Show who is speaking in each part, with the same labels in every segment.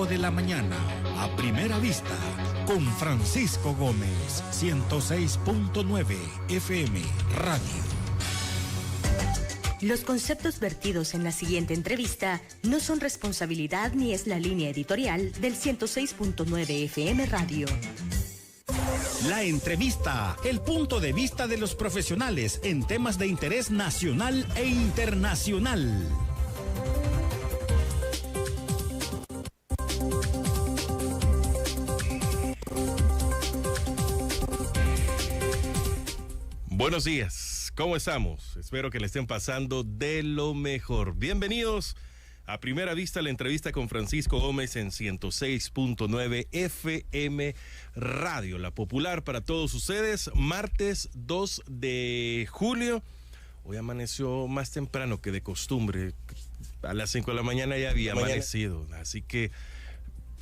Speaker 1: 5 de la mañana, a primera vista, con Francisco Gómez, 106.9 FM Radio.
Speaker 2: Los conceptos vertidos en la siguiente entrevista no son responsabilidad ni es la línea editorial del 106.9 FM Radio.
Speaker 1: La entrevista, el punto de vista de los profesionales en temas de interés nacional e internacional.
Speaker 3: Buenos días, ¿cómo estamos? Espero que le estén pasando de lo mejor. Bienvenidos a Primera Vista, la entrevista con Francisco Gómez en 106.9 FM Radio, la popular para todos ustedes, martes 2 de julio. Hoy amaneció más temprano que de costumbre, a las 5 de la mañana ya había amanecido, así que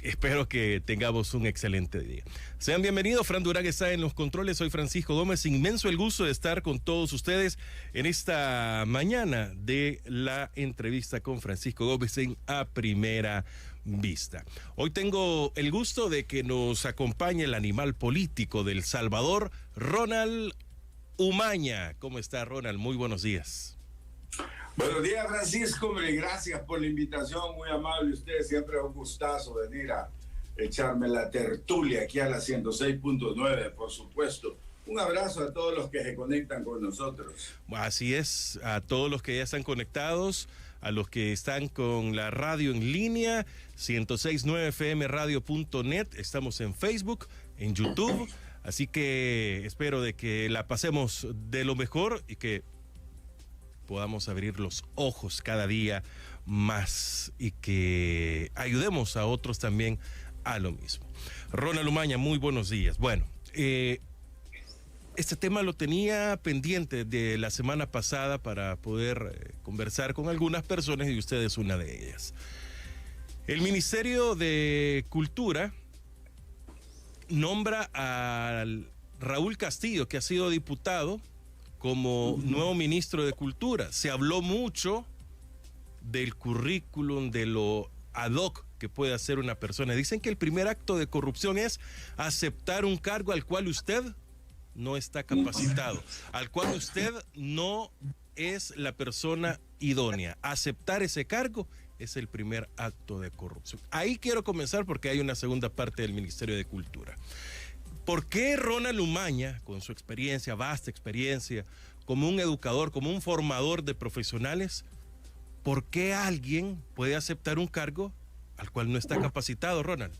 Speaker 3: espero que tengamos un excelente día. Sean bienvenidos, Fran Durán está en los controles, soy Francisco Gómez, inmenso el gusto de estar con todos ustedes en esta mañana de la entrevista con Francisco Gómez en A Primera Vista. Hoy tengo el gusto de que nos acompañe el animal político de El Salvador, Ronald Umaña. ¿Cómo está, Ronald? Muy buenos días.
Speaker 4: Buenos días, Francisco, hombre, gracias por la invitación, muy amable usted, siempre es un gustazo venir a echarme la tertulia aquí a la 106.9, por supuesto. Un abrazo a todos los que se conectan con nosotros.
Speaker 3: Así es, a todos los que ya están conectados, a los que están con la radio en línea, 106.9fmradio.net, estamos en Facebook, en YouTube, así que espero de que la pasemos de lo mejor y que podamos abrir los ojos cada día más y que ayudemos a otros también a lo mismo. Ronald Umaña, muy buenos días. Bueno, este tema lo tenía pendiente de la semana pasada para poder conversar con algunas personas y usted es una de ellas. El Ministerio de Cultura nombra a Raúl Castillo, que ha sido diputado, como nuevo ministro de Cultura. Se habló mucho del currículum, de lo ad hoc que puede hacer una persona. Dicen que el primer acto de corrupción es aceptar un cargo al cual usted no está capacitado, al cual usted no es la persona idónea. Aceptar ese cargo es el primer acto de corrupción. Ahí quiero comenzar porque hay una segunda parte del Ministerio de Cultura. ¿Por qué Ronald Umaña, con su experiencia, vasta experiencia, como un educador, como un formador de profesionales, por qué alguien puede aceptar un cargo al cual no está capacitado, Ronald?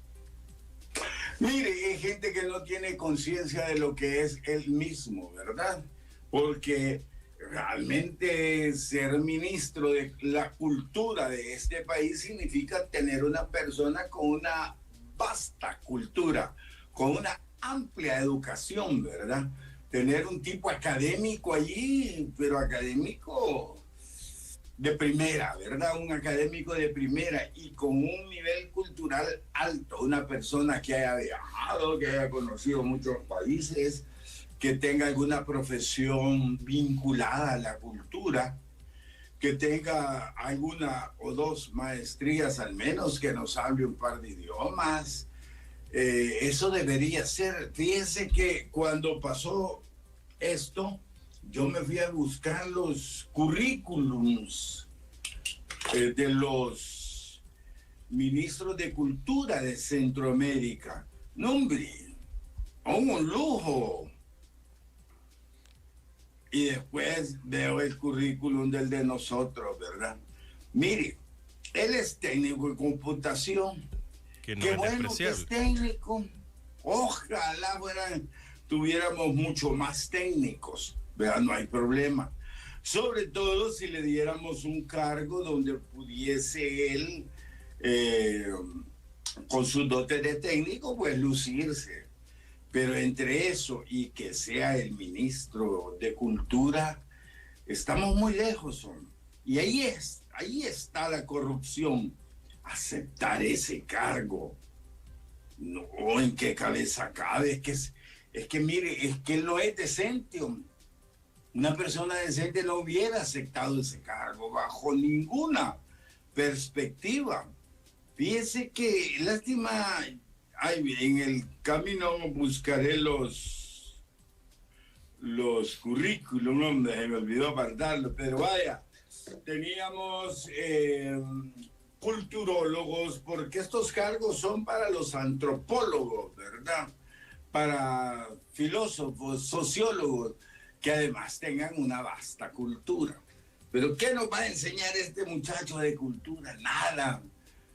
Speaker 4: Mire, hay gente que no tiene conciencia de lo que es él mismo, ¿verdad? Porque realmente ser ministro de la cultura de este país significa tener una persona con una vasta cultura, con una amplia educación, ¿verdad? Tener un tipo académico allí, pero académico de primera, ¿verdad? Un académico de primera y con un nivel cultural alto, una persona que haya viajado, que haya conocido muchos países, que tenga alguna profesión vinculada a la cultura, que tenga alguna o dos maestrías al menos, que nos hable un par de idiomas. Eso debería ser. Fíjense que cuando pasó esto, yo me fui a buscar los currículums de los ministros de Cultura de Centroamérica. No, hombre, un lujo. Y después veo el currículum del de nosotros, ¿verdad? Mire, él es técnico en computación.
Speaker 3: Que no
Speaker 4: Qué
Speaker 3: es
Speaker 4: bueno que es técnico. Ojalá tuviéramos mucho más técnicos, ¿verdad? No hay problema. Sobre todo si le diéramos un cargo donde pudiese él, con sus dotes de técnico, pues lucirse. Pero entre eso y que sea el ministro de Cultura, estamos muy lejos, hombre. Y ahí está la corrupción. Aceptar ese cargo. No, ¿en qué cabeza cabe? Es que mire, es que él no es decente, hombre. Una persona decente no hubiera aceptado ese cargo bajo ninguna perspectiva. Fíjese que, lástima, ay, en el camino buscaré los currículum, hombre, se me olvidó apartarlo, pero vaya, teníamos culturólogos, porque estos cargos son para los antropólogos, ¿verdad? Para filósofos, sociólogos, que además tengan una vasta cultura. Pero ¿qué nos va a enseñar este muchacho de cultura? Nada.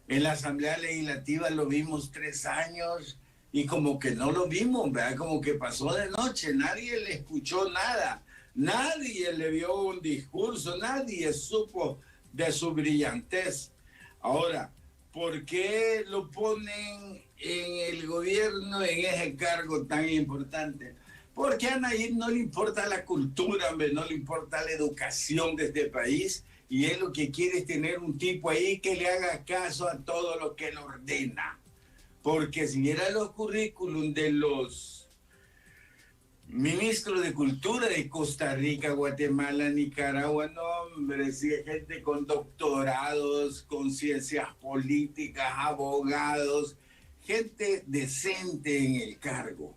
Speaker 4: En la Asamblea Legislativa lo vimos 3 años y como que no lo vimos, ¿verdad? Como que pasó de noche, nadie le escuchó nada, nadie le vio un discurso, nadie supo de su brillantez. Ahora, ¿por qué lo ponen en el gobierno en ese cargo tan importante? Porque a Nayib no le importa la cultura, hombre, no le importa la educación de este país, y él lo que quiere es tener un tipo ahí que le haga caso a todo lo que él ordena. Porque si viera los currículum de los ministros de cultura de Costa Rica, Guatemala, Nicaragua, no, hombre, sí, gente con doctorados, con ciencias políticas, abogados, gente decente en el cargo.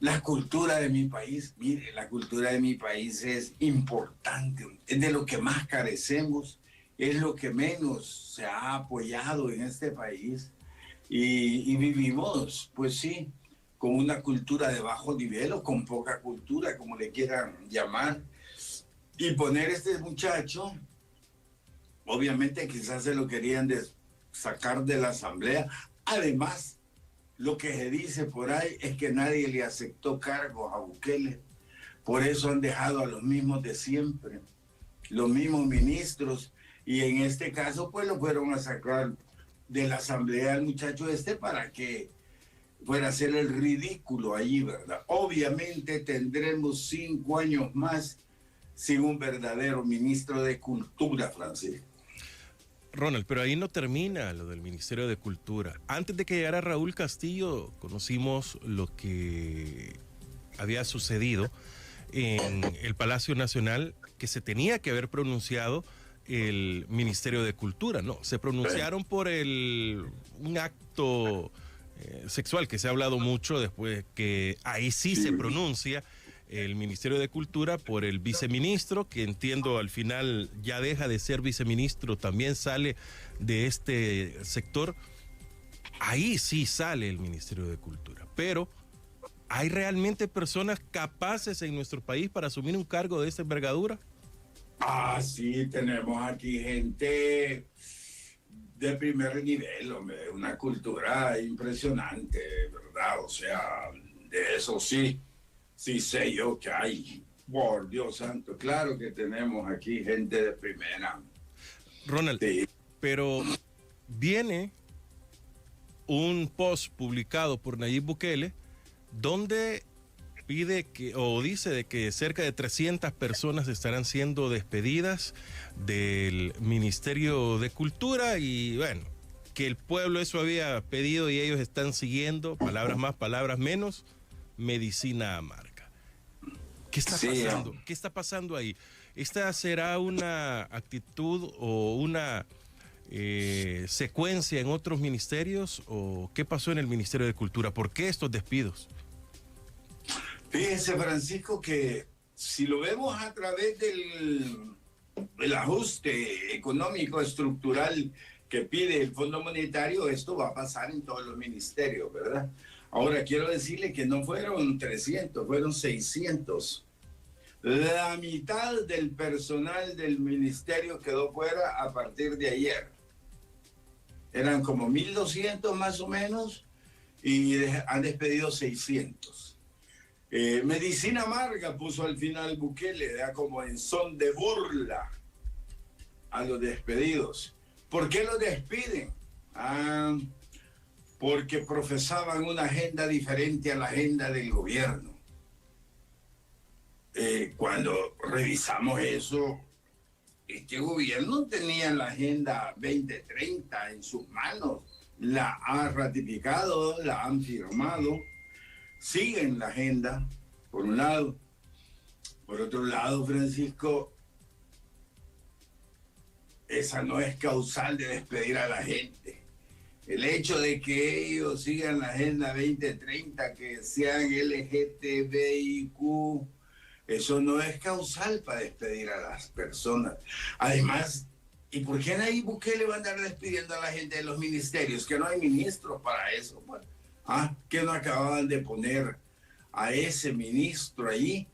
Speaker 4: La cultura de mi país, mire, la cultura de mi país es importante, es de lo que más carecemos, es lo que menos se ha apoyado en este país y vivimos, pues sí, con una cultura de bajo nivel o con poca cultura, como le quieran llamar, y poner este muchacho, obviamente quizás se lo querían sacar de la asamblea, además, lo que se dice por ahí es que nadie le aceptó cargos a Bukele. Por eso han dejado a los mismos de siempre, los mismos ministros. Y en este caso, pues lo fueron a sacar de la asamblea al muchacho para que fuera a hacer el ridículo allí, ¿verdad? Obviamente tendremos 5 años más sin un verdadero ministro de Cultura, Francisco.
Speaker 3: Ronald, pero ahí no termina lo del Ministerio de Cultura. Antes de que llegara Raúl Castillo, conocimos lo que había sucedido en el Palacio Nacional, que se tenía que haber pronunciado el Ministerio de Cultura, ¿no? Se pronunciaron por un acto sexual que se ha hablado mucho, después que ahí sí se pronuncia el Ministerio de Cultura por el viceministro, que entiendo al final ya deja de ser viceministro, también sale de este sector. Ahí sí sale el Ministerio de Cultura, pero ¿hay realmente personas capaces en nuestro país para asumir un cargo de esta envergadura?
Speaker 4: Ah, sí, tenemos aquí gente de primer nivel, hombre, una cultura impresionante, ¿verdad? O sea, de eso sí. Sí sé yo que hay, por Dios santo, claro que tenemos aquí gente de primera.
Speaker 3: Ronald, sí. Pero viene un post publicado por Nayib Bukele donde pide dice de que cerca de 300 personas estarán siendo despedidas del Ministerio de Cultura y bueno, que el pueblo eso había pedido y ellos están siguiendo, palabras más, palabras menos, medicina amarga. ¿Qué está pasando? ¿Qué está pasando ahí? ¿Esta será una actitud o una secuencia en otros ministerios? ¿O qué pasó en el Ministerio de Cultura? ¿Por qué estos despidos?
Speaker 4: Fíjese, Francisco, que si lo vemos a través del ajuste económico estructural que pide el Fondo Monetario, esto va a pasar en todos los ministerios, ¿verdad? Ahora, quiero decirle que no fueron 300, fueron 600. La mitad del personal del ministerio quedó fuera a partir de ayer. Eran como 1.200 más o menos y han despedido 600. Medicina amarga puso al final Bukele, como en son de burla a los despedidos. ¿Por qué los despiden? Porque profesaban una agenda diferente a la agenda del gobierno. Cuando revisamos eso, este gobierno tenía la Agenda 2030 en sus manos, la ha ratificado, la han firmado, siguen la agenda, por un lado. Por otro lado, Francisco, esa no es causal de despedir a la gente. El hecho de que ellos sigan la Agenda 2030, que sean LGTBIQ, eso no es causal para despedir a las personas. Además, ¿y por qué Nayib Bukele va a andar despidiendo a la gente de los ministerios? Que no hay ministros para eso. Pues. Que no acababan de poner a ese ministro ahí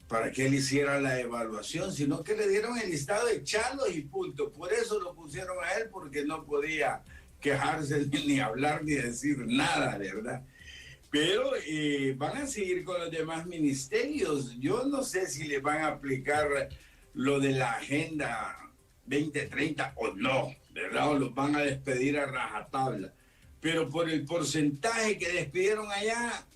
Speaker 4: para que él hiciera la evaluación, sino que le dieron el listado de chalos y punto. Por eso lo pusieron a él, porque no podía quejarse ni hablar ni decir nada, ¿verdad? Pero van a seguir con los demás ministerios. Yo no sé si le van a aplicar lo de la Agenda 2030 o no, ¿verdad? O los van a despedir a rajatabla. Pero por el porcentaje que despidieron allá,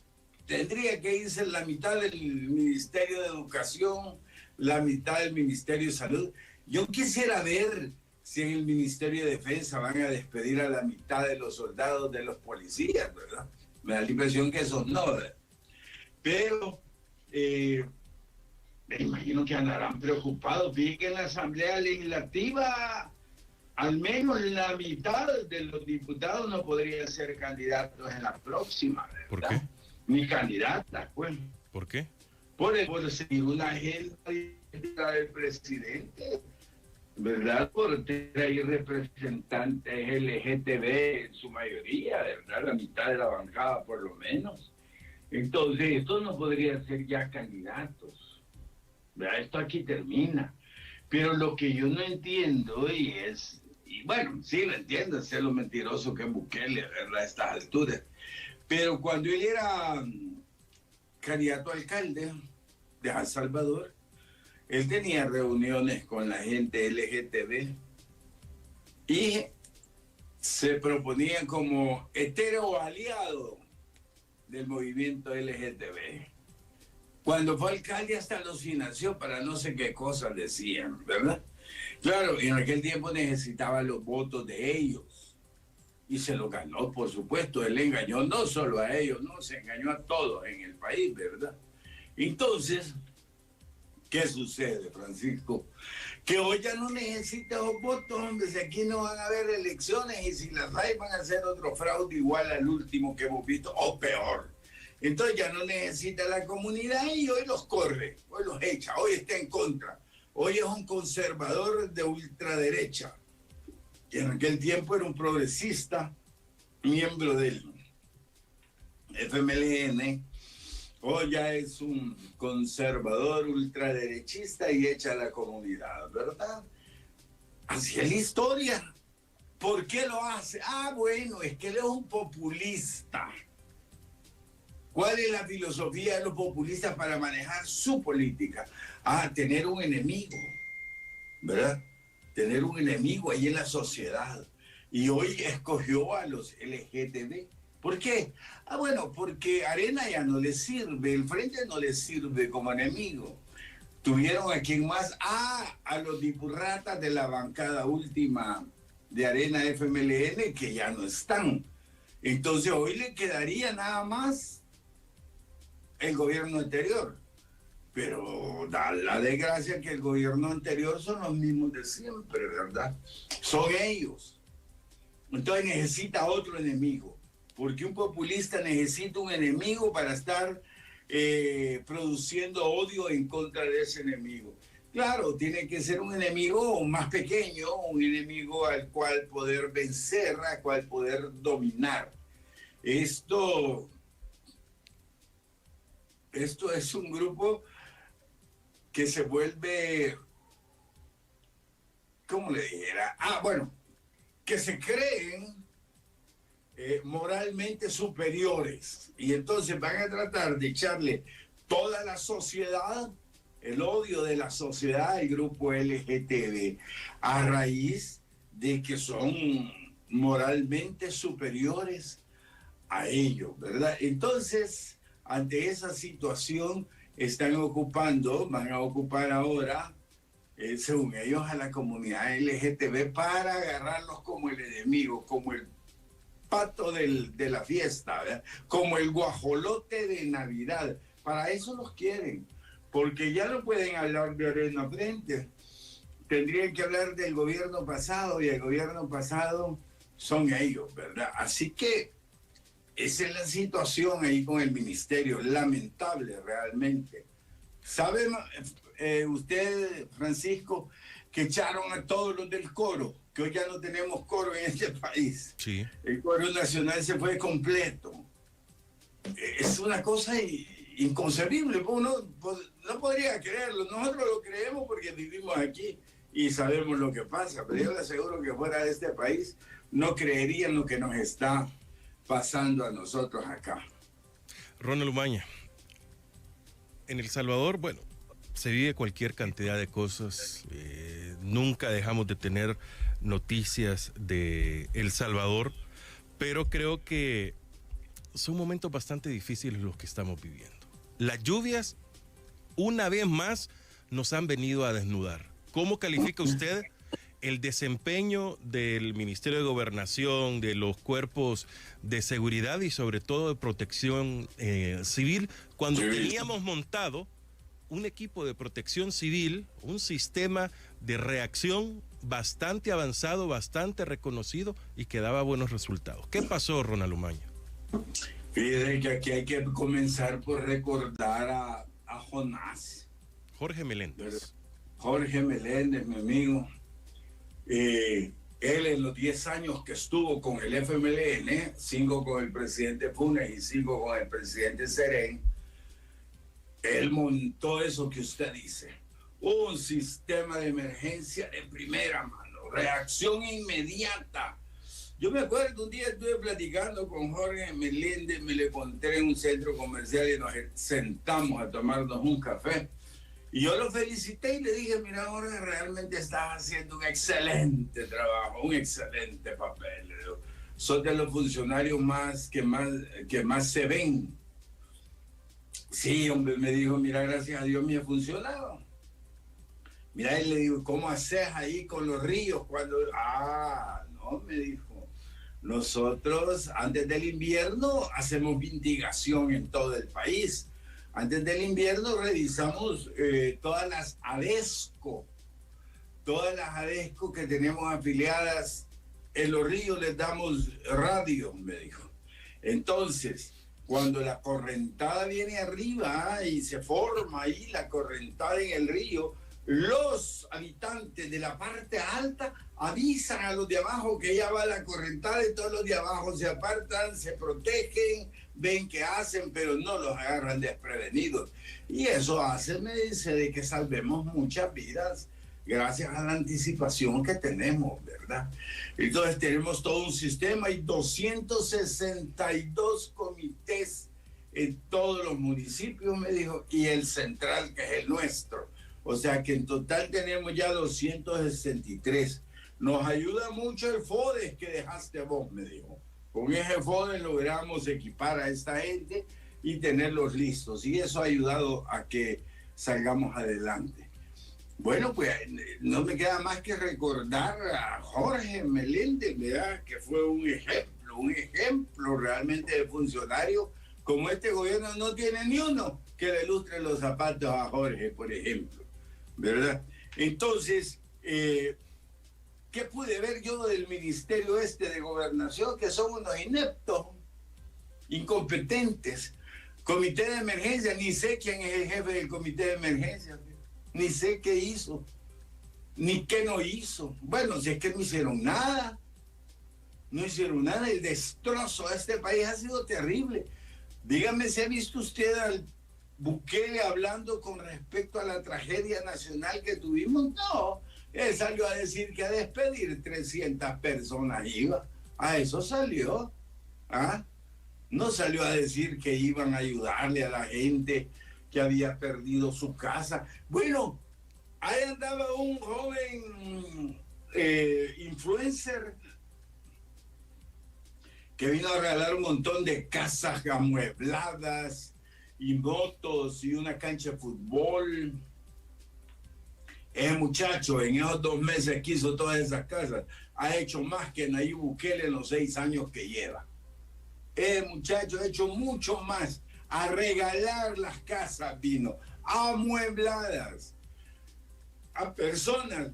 Speaker 4: tendría que irse la mitad del Ministerio de Educación, la mitad del Ministerio de Salud. Yo quisiera ver si en el Ministerio de Defensa van a despedir a la mitad de los soldados, de los policías, ¿verdad? Me da la impresión que eso no, ¿verdad? Pero me imagino que andarán preocupados. Fíjense que en la Asamblea Legislativa al menos la mitad de los diputados no podrían ser candidatos en la próxima, ¿verdad?
Speaker 3: ¿Por qué?
Speaker 4: Ni candidatas, pues.
Speaker 3: ¿Por qué?
Speaker 4: Por seguir una agenda del presidente, ¿verdad? Por tener ahí representantes LGTB en su mayoría, ¿verdad? La mitad de la bancada por lo menos. Entonces, estos no podrían ser ya candidatos, ¿verdad? Esto aquí termina. Pero lo que yo no entiendo y bueno, sí lo entiendo, sé lo mentiroso que es Bukele, ¿verdad? A estas alturas. Pero cuando él era candidato a alcalde de El Salvador, él tenía reuniones con la gente LGTB y se proponía como hetero aliado del movimiento LGTB. Cuando fue alcalde hasta los financió para no sé qué cosas decían, ¿verdad? Claro, en aquel tiempo necesitaba los votos de ellos y se los ganó, por supuesto. Él engañó no solo a ellos, no, se engañó a todos en el país, ¿verdad? Entonces, ¿qué sucede, Francisco? Que hoy ya no necesita los votos, hombre, si aquí no van a haber elecciones y si las hay van a ser otro fraude igual al último que hemos visto o peor. Entonces ya no necesita la comunidad y hoy los corre, hoy los echa, hoy está en contra. Hoy es un conservador de ultraderecha. Y en aquel tiempo era un progresista, miembro del FMLN. Hoy ya es un conservador ultraderechista y echa a la comunidad, ¿verdad? Así es la historia. ¿Por qué lo hace? Bueno, es que él es un populista. ¿Cuál es la filosofía de los populistas para manejar su política? Tener un enemigo, ¿verdad? Tener un enemigo ahí en la sociedad. Y hoy escogió a los LGTB. ¿Por qué? Bueno, porque Arena ya no le sirve, el Frente no le sirve como enemigo. Tuvieron a quien más, a los dipurratas de la bancada última de Arena FMLN que ya no están. Entonces hoy le quedaría nada más el gobierno anterior, pero da la desgracia que el gobierno anterior son los mismos de siempre, ¿verdad? Son ellos. Entonces necesita otro enemigo, porque un populista necesita un enemigo para estar produciendo odio en contra de ese enemigo. Claro, tiene que ser un enemigo más pequeño, un enemigo al cual poder vencer, al cual poder dominar. Esto es un grupo que se vuelve, ¿cómo le dijera? Bueno, que se creen moralmente superiores y entonces van a tratar de echarle toda la sociedad, el odio de la sociedad al grupo LGTB a raíz de que son moralmente superiores a ellos, ¿verdad? Entonces, ante esa situación, van a ocupar ahora, según ellos, a la comunidad LGTB para agarrarlos como el enemigo, como el pato de la fiesta, ¿verdad? Como el guajolote de Navidad. Para eso los quieren, porque ya no pueden hablar de Arena Frente. Tendrían que hablar del gobierno pasado, y el gobierno pasado son ellos, ¿verdad? Así que esa es la situación ahí con el ministerio, lamentable realmente. ¿Sabe usted, Francisco, que echaron a todos los del coro? Que hoy ya no tenemos coro en este país.
Speaker 3: Sí.
Speaker 4: El coro nacional se fue completo. Es una cosa inconcebible. Uno no podría creerlo. Nosotros lo creemos porque vivimos aquí y sabemos lo que pasa. Pero yo le aseguro que fuera de este país no creerían lo que nos está pasando a nosotros acá.
Speaker 3: Ronald Umaña, en El Salvador, bueno, se vive cualquier cantidad de cosas. Nunca dejamos de tener noticias de El Salvador, pero creo que son momentos bastante difíciles los que estamos viviendo. Las lluvias, una vez más, nos han venido a desnudar. ¿Cómo califica usted el desempeño del Ministerio de Gobernación, de los cuerpos de seguridad y sobre todo de protección civil, cuando teníamos montado un equipo de protección civil, un sistema de reacción bastante avanzado, bastante reconocido y que daba buenos resultados? ¿Qué pasó, Ronald Umaña?
Speaker 4: Fíjate que aquí hay que comenzar por recordar a Jonás.
Speaker 3: Jorge Meléndez.
Speaker 4: Jorge Meléndez, mi amigo. Él en los 10 años que estuvo con el FMLN, 5 con el presidente Funes y 5 con el presidente Serén, él montó eso que usted dice, un sistema de emergencia de primera mano, reacción inmediata. Yo me acuerdo un día estuve platicando con Jorge Meléndez, me le encontré en un centro comercial y nos sentamos a tomarnos un café. Y yo lo felicité y le dije, mira, Jorge, realmente estás haciendo un excelente trabajo, un excelente papel. Sos de los funcionarios que más se ven. Sí, hombre, me dijo, mira, gracias a Dios me ha funcionado. Mira, él le digo, ¿cómo haces ahí con los ríos? No, me dijo, nosotros antes del invierno hacemos mitigación en todo el país. Antes del invierno revisamos todas las ADESCO que tenemos afiliadas en los ríos, les damos radio, me dijo. Entonces, cuando la correntada viene arriba y se forma ahí la correntada en el río, los habitantes de la parte alta avisan a los de abajo que ya va la correntada y todos los de abajo se apartan, se protegen, ven qué hacen, pero no los agarran desprevenidos. Y eso hace, me dice, de que salvemos muchas vidas gracias a la anticipación que tenemos, ¿verdad? Entonces tenemos todo un sistema y 262 comités en todos los municipios, me dijo, y el central, que es el nuestro. O sea que en total tenemos ya 263. Nos ayuda mucho el FODES que dejaste vos, me dijo. Con ese FODES logramos equipar a esta gente y tenerlos listos. Y eso ha ayudado a que salgamos adelante. Bueno, pues no me queda más que recordar a Jorge Meléndez, ¿verdad? Que fue un ejemplo realmente de funcionario. Como este gobierno no tiene ni uno que le lustre los zapatos a Jorge, por ejemplo, ¿verdad? Entonces, ¿qué pude ver yo del ministerio de Gobernación? Que son unos ineptos, incompetentes. Comité de emergencia, ni sé quién es el jefe del comité de emergencia, ni sé qué hizo, ni qué no hizo. Bueno, si es que no hicieron nada, el destrozo de este país ha sido terrible. Dígame si ha visto usted al Bukele hablando con respecto a la tragedia nacional que tuvimos. No, él salió a decir que a despedir 300 personas iba. A eso salió. No salió a decir que iban a ayudarle a la gente que había perdido su casa. Bueno, ahí andaba un joven influencer que vino a regalar un montón de casas amuebladas y motos y una cancha de fútbol. Ese muchacho en esos 2 meses que hizo todas esas casas ha hecho más que Nayib Bukele en los 6 años que lleva. Ese muchacho ha hecho mucho más. A regalar las casas vino, amuebladas, a personas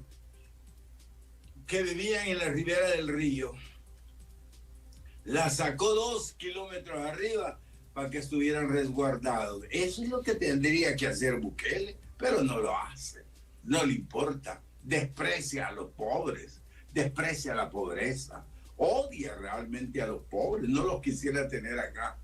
Speaker 4: que vivían en la ribera del río, la sacó 2 kilómetros arriba para que estuvieran resguardados. Eso es lo que tendría que hacer Bukele, pero no lo hace, no le importa, desprecia a los pobres, desprecia la pobreza, odia realmente a los pobres, no los quisiera tener acá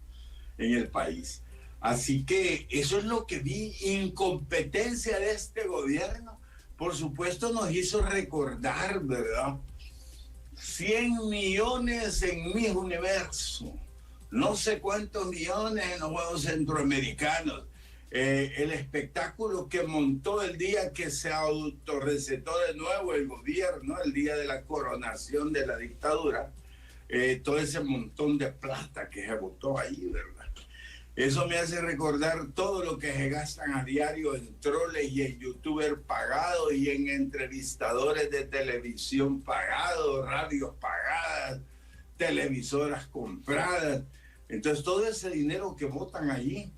Speaker 4: en el país. Así que eso es lo que vi, incompetencia de este gobierno. Por supuesto nos hizo recordar, ¿verdad? 100 millones en Miss Universo, no sé cuántos millones en los Juegos Centroamericanos. El espectáculo que montó el día que se autorrecetó de nuevo el gobierno, el día de la coronación de la dictadura, todo ese montón de plata que se botó ahí, ¿verdad? Eso me hace recordar todo lo que se gastan a diario en troles y en youtubers pagados y en entrevistadores de televisión pagados, radios pagadas, televisoras compradas. Entonces todo ese dinero que botan allí,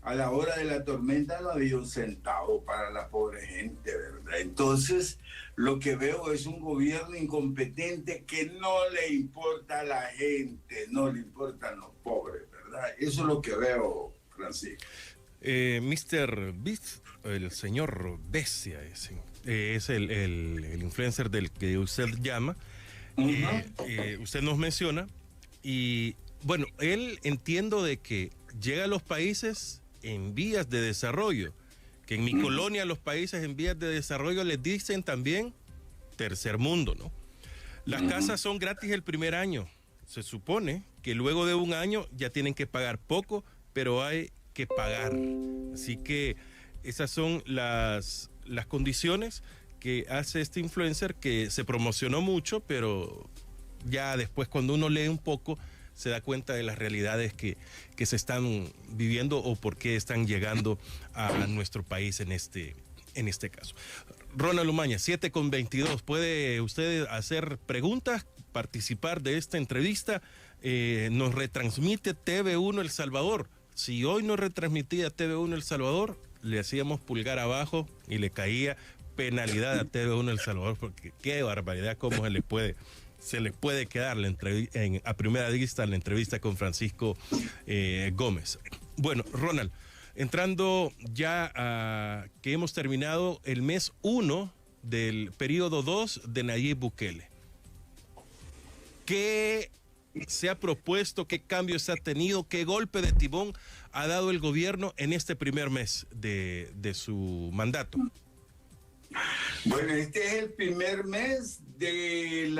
Speaker 4: a la hora de la tormenta no había un centavo para la pobre gente, ¿verdad? Entonces lo que veo es un gobierno incompetente que no le importa a la gente, no le importan los pobres, ¿verdad? Eso es lo que veo, Francisco.
Speaker 3: Mr. Beast, el señor Bestia, es el influencer del que usted llama. Usted nos menciona y bueno, él entiendo de que llega a los países en vías de desarrollo, que en mi colonia los países en vías de desarrollo les dicen también tercer mundo, ¿no? Las casas son gratis el primer año. Se supone que luego de un año ya tienen que pagar poco, pero hay que pagar. Así que esas son las condiciones que hace este influencer, que se promocionó mucho, pero ya después cuando uno lee un poco se da cuenta de las realidades que se están viviendo o por qué están llegando a nuestro país en este caso. Ronald Umaña, 7:22. ¿Puede usted hacer preguntas, participar de esta entrevista? Nos retransmite TV1 El Salvador. Si hoy no retransmitía TV1 El Salvador, le hacíamos pulgar abajo y le caía penalidad a TV1 El Salvador, porque qué barbaridad, cómo se les puede quedar a primera vista la entrevista con Francisco Gómez. Bueno, Ronald, entrando ya a que hemos terminado el mes 1 del periodo 2 de Nayib Bukele. ¿Qué se ha propuesto? ¿Qué cambios se ha tenido? ¿Qué golpe de timón ha dado el gobierno en este primer mes de su mandato?
Speaker 4: Bueno, este es el primer mes del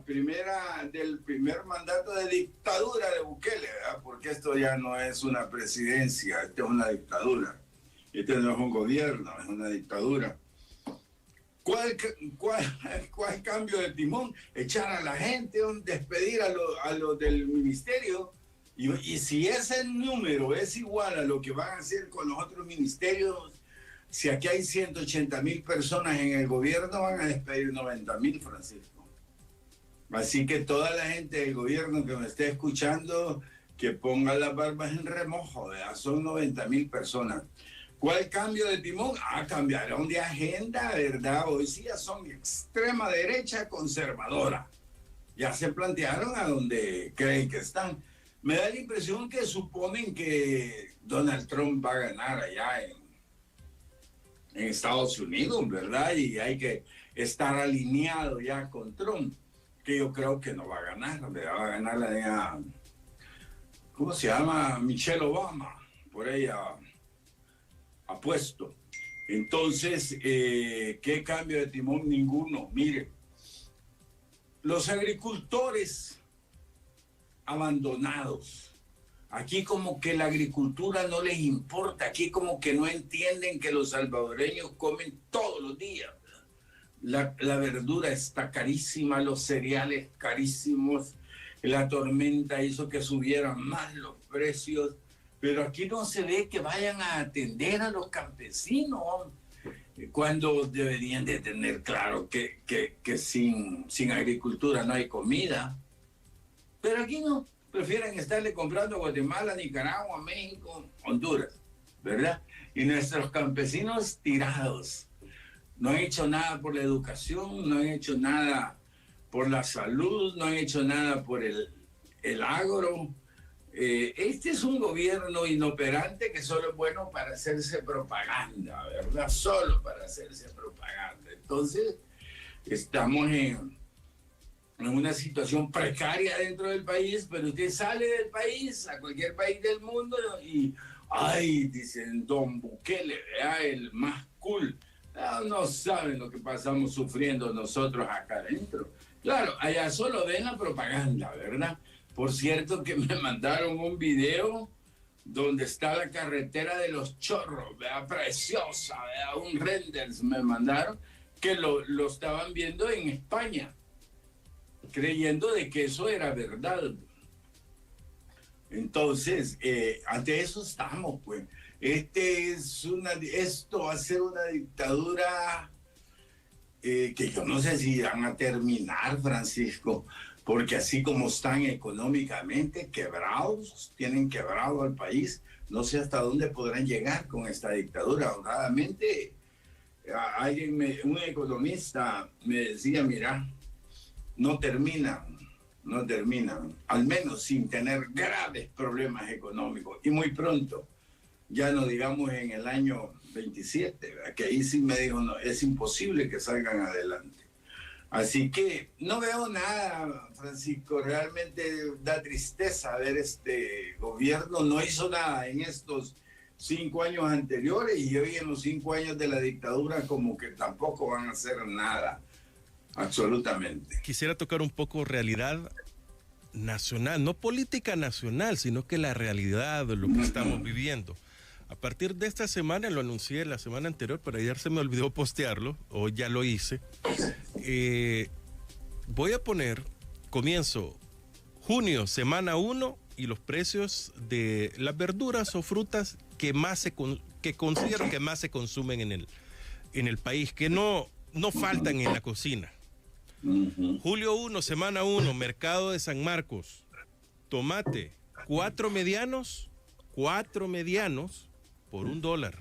Speaker 4: primer mandato de dictadura de Bukele, ¿verdad? Porque esto ya no es una presidencia, esto es una dictadura. Este no es un gobierno, es una dictadura. ¿Cuál cambio de timón? Echar a la gente, despedir a los del ministerio. Y si ese número es igual a lo que van a hacer con los otros ministerios, si aquí hay 180,000 personas en el gobierno, van a despedir 90,000, Francisco. Así que toda la gente del gobierno que me esté escuchando, que ponga las barbas en remojo, ¿verdad? Son 90,000 personas. ¿Cuál cambio de timón? Cambiaron de agenda, ¿verdad? Hoy sí ya son extrema derecha conservadora. Ya se plantearon a donde creen que están. Me da la impresión que suponen que Donald Trump va a ganar allá en Estados Unidos, ¿verdad? Y hay que estar alineado ya con Trump, que yo creo que no va a ganar, ¿verdad? Va a ganar la ¿cómo se llama? Michelle Obama, por ella apuesto. Entonces, ¿qué cambio de timón? Ninguno. Mire, los agricultores abandonados. Aquí como que la agricultura no les importa, aquí como que no entienden que los salvadoreños comen todos los días. La verdura está carísima, los cereales carísimos, la tormenta hizo que subieran más los precios, pero aquí no se ve que vayan a atender a los campesinos, cuando deberían de tener claro que sin agricultura no hay comida. Pero aquí no. Prefieren estarle comprando a Guatemala, Nicaragua, México, Honduras, ¿verdad? Y nuestros campesinos tirados. No han hecho nada por la educación, no han hecho nada por la salud, no han hecho nada por el agro. Este es un gobierno inoperante que solo es bueno para hacerse propaganda, ¿verdad? Solo para hacerse propaganda. Entonces, estamos en una situación precaria dentro del país, pero usted sale del país, a cualquier país del mundo, y, ay, dicen, don Bukele, vea, el más cool. No saben lo que pasamos sufriendo nosotros acá adentro. Claro, allá solo ven la propaganda, ¿verdad? Por cierto que me mandaron un video donde está la carretera de los Chorros, ¿verdad? Preciosa, ¿verdad? Un renders me mandaron que lo estaban viendo en España, creyendo de que eso era verdad. Entonces, ante eso estamos, pues. Esto va a ser una dictadura que yo no sé si van a terminar, Francisco, porque así como están económicamente quebrados, tienen quebrado al país, no sé hasta dónde podrán llegar con esta dictadura. Honradamente, un economista me decía, mira, no terminan, al menos sin tener graves problemas económicos, y muy pronto, ya no digamos en el año 27, ¿verdad? Que ahí sí me dijo, no, es imposible que salgan adelante. Así que no veo nada, Francisco, realmente da tristeza ver este gobierno, no hizo nada en estos 5 años anteriores y hoy en los 5 años de la dictadura como que tampoco van a hacer nada, absolutamente.
Speaker 3: Quisiera tocar un poco realidad nacional, no política nacional, sino que la realidad de lo que estamos viviendo. A partir de esta semana, lo anuncié la semana anterior, pero ayer se me olvidó postearlo, hoy ya lo hice. Voy a poner, comienzo junio, semana 1, y los precios de las verduras o frutas que considero que más se consumen en el país, que no faltan en la cocina. Julio 1, semana 1, mercado de San Marcos, tomate, 4 medianos por $1.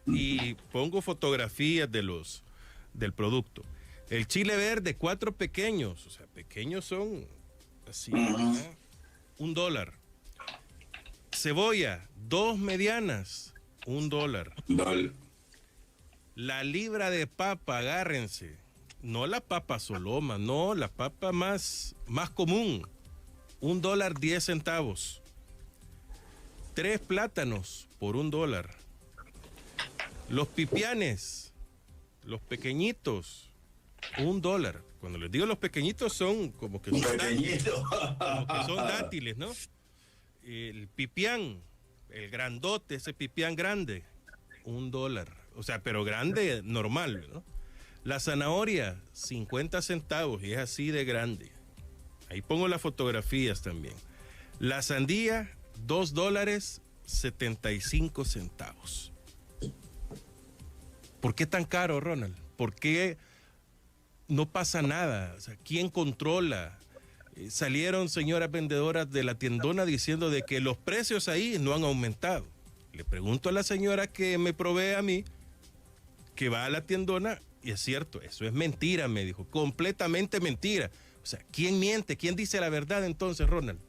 Speaker 3: Y pongo fotografías del producto. El chile verde, 4 pequeños, o sea, pequeños son así, $1. Cebolla, 2 medianas, $1. La libra de papa, agárrense, no la papa soloma, no, la papa más común, $1.10. 3 plátanos por $1. Los pipianes, los pequeñitos, $1. Cuando les digo los pequeñitos son como que son dátiles, ¿no? El pipián, el grandote, ese pipián grande, $1. O sea, pero grande, normal, ¿no? La zanahoria, 50 centavos, y es así de grande. Ahí pongo las fotografías también. La sandía, $2.75. ¿Por qué tan caro, Ronald? ¿Por qué no pasa nada? O sea, ¿quién controla? Salieron señoras vendedoras de la tiendona diciendo de que los precios ahí no han aumentado. Le pregunto a la señora que me provee a mí, que va a la tiendona, y es cierto, eso es mentira, me dijo, completamente mentira. O sea, ¿quién miente? ¿Quién dice la verdad entonces, Ronald?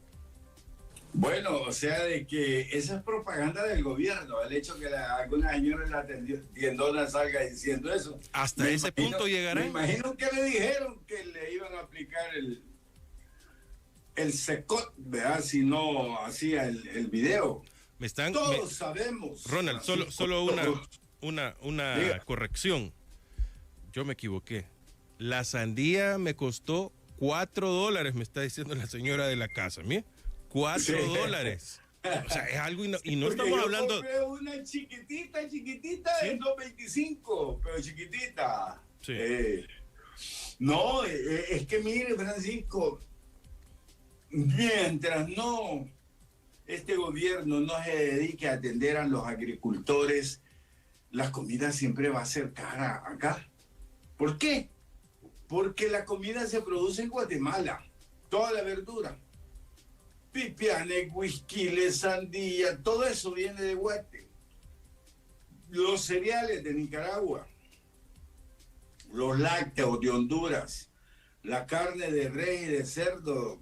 Speaker 4: Bueno, o sea, de que esa es propaganda del gobierno, el hecho que alguna señora en la tiendona salga diciendo eso.
Speaker 3: Hasta ese punto llegará.
Speaker 4: Me imagino que le dijeron que le iban a aplicar el secot, ¿verdad? Si no hacía el video. Todos sabemos.
Speaker 3: Ronald, solo una corrección. Yo me equivoqué. La sandía me costó $4, me está diciendo la señora de la casa, mire. $4. Sí. O sea, es algo y no estamos hablando.
Speaker 4: Yo compré una chiquitita ¿sí? De 2.25, pero chiquitita.
Speaker 3: Sí.
Speaker 4: No, es que mire, Francisco, mientras este gobierno no se dedique a atender a los agricultores, la comida siempre va a ser cara acá. ¿Por qué? Porque la comida se produce en Guatemala, toda la verdura. Pipianes, huisquiles, sandía, todo eso viene de Guate. Los cereales de Nicaragua, los lácteos de Honduras, la carne de res y de cerdo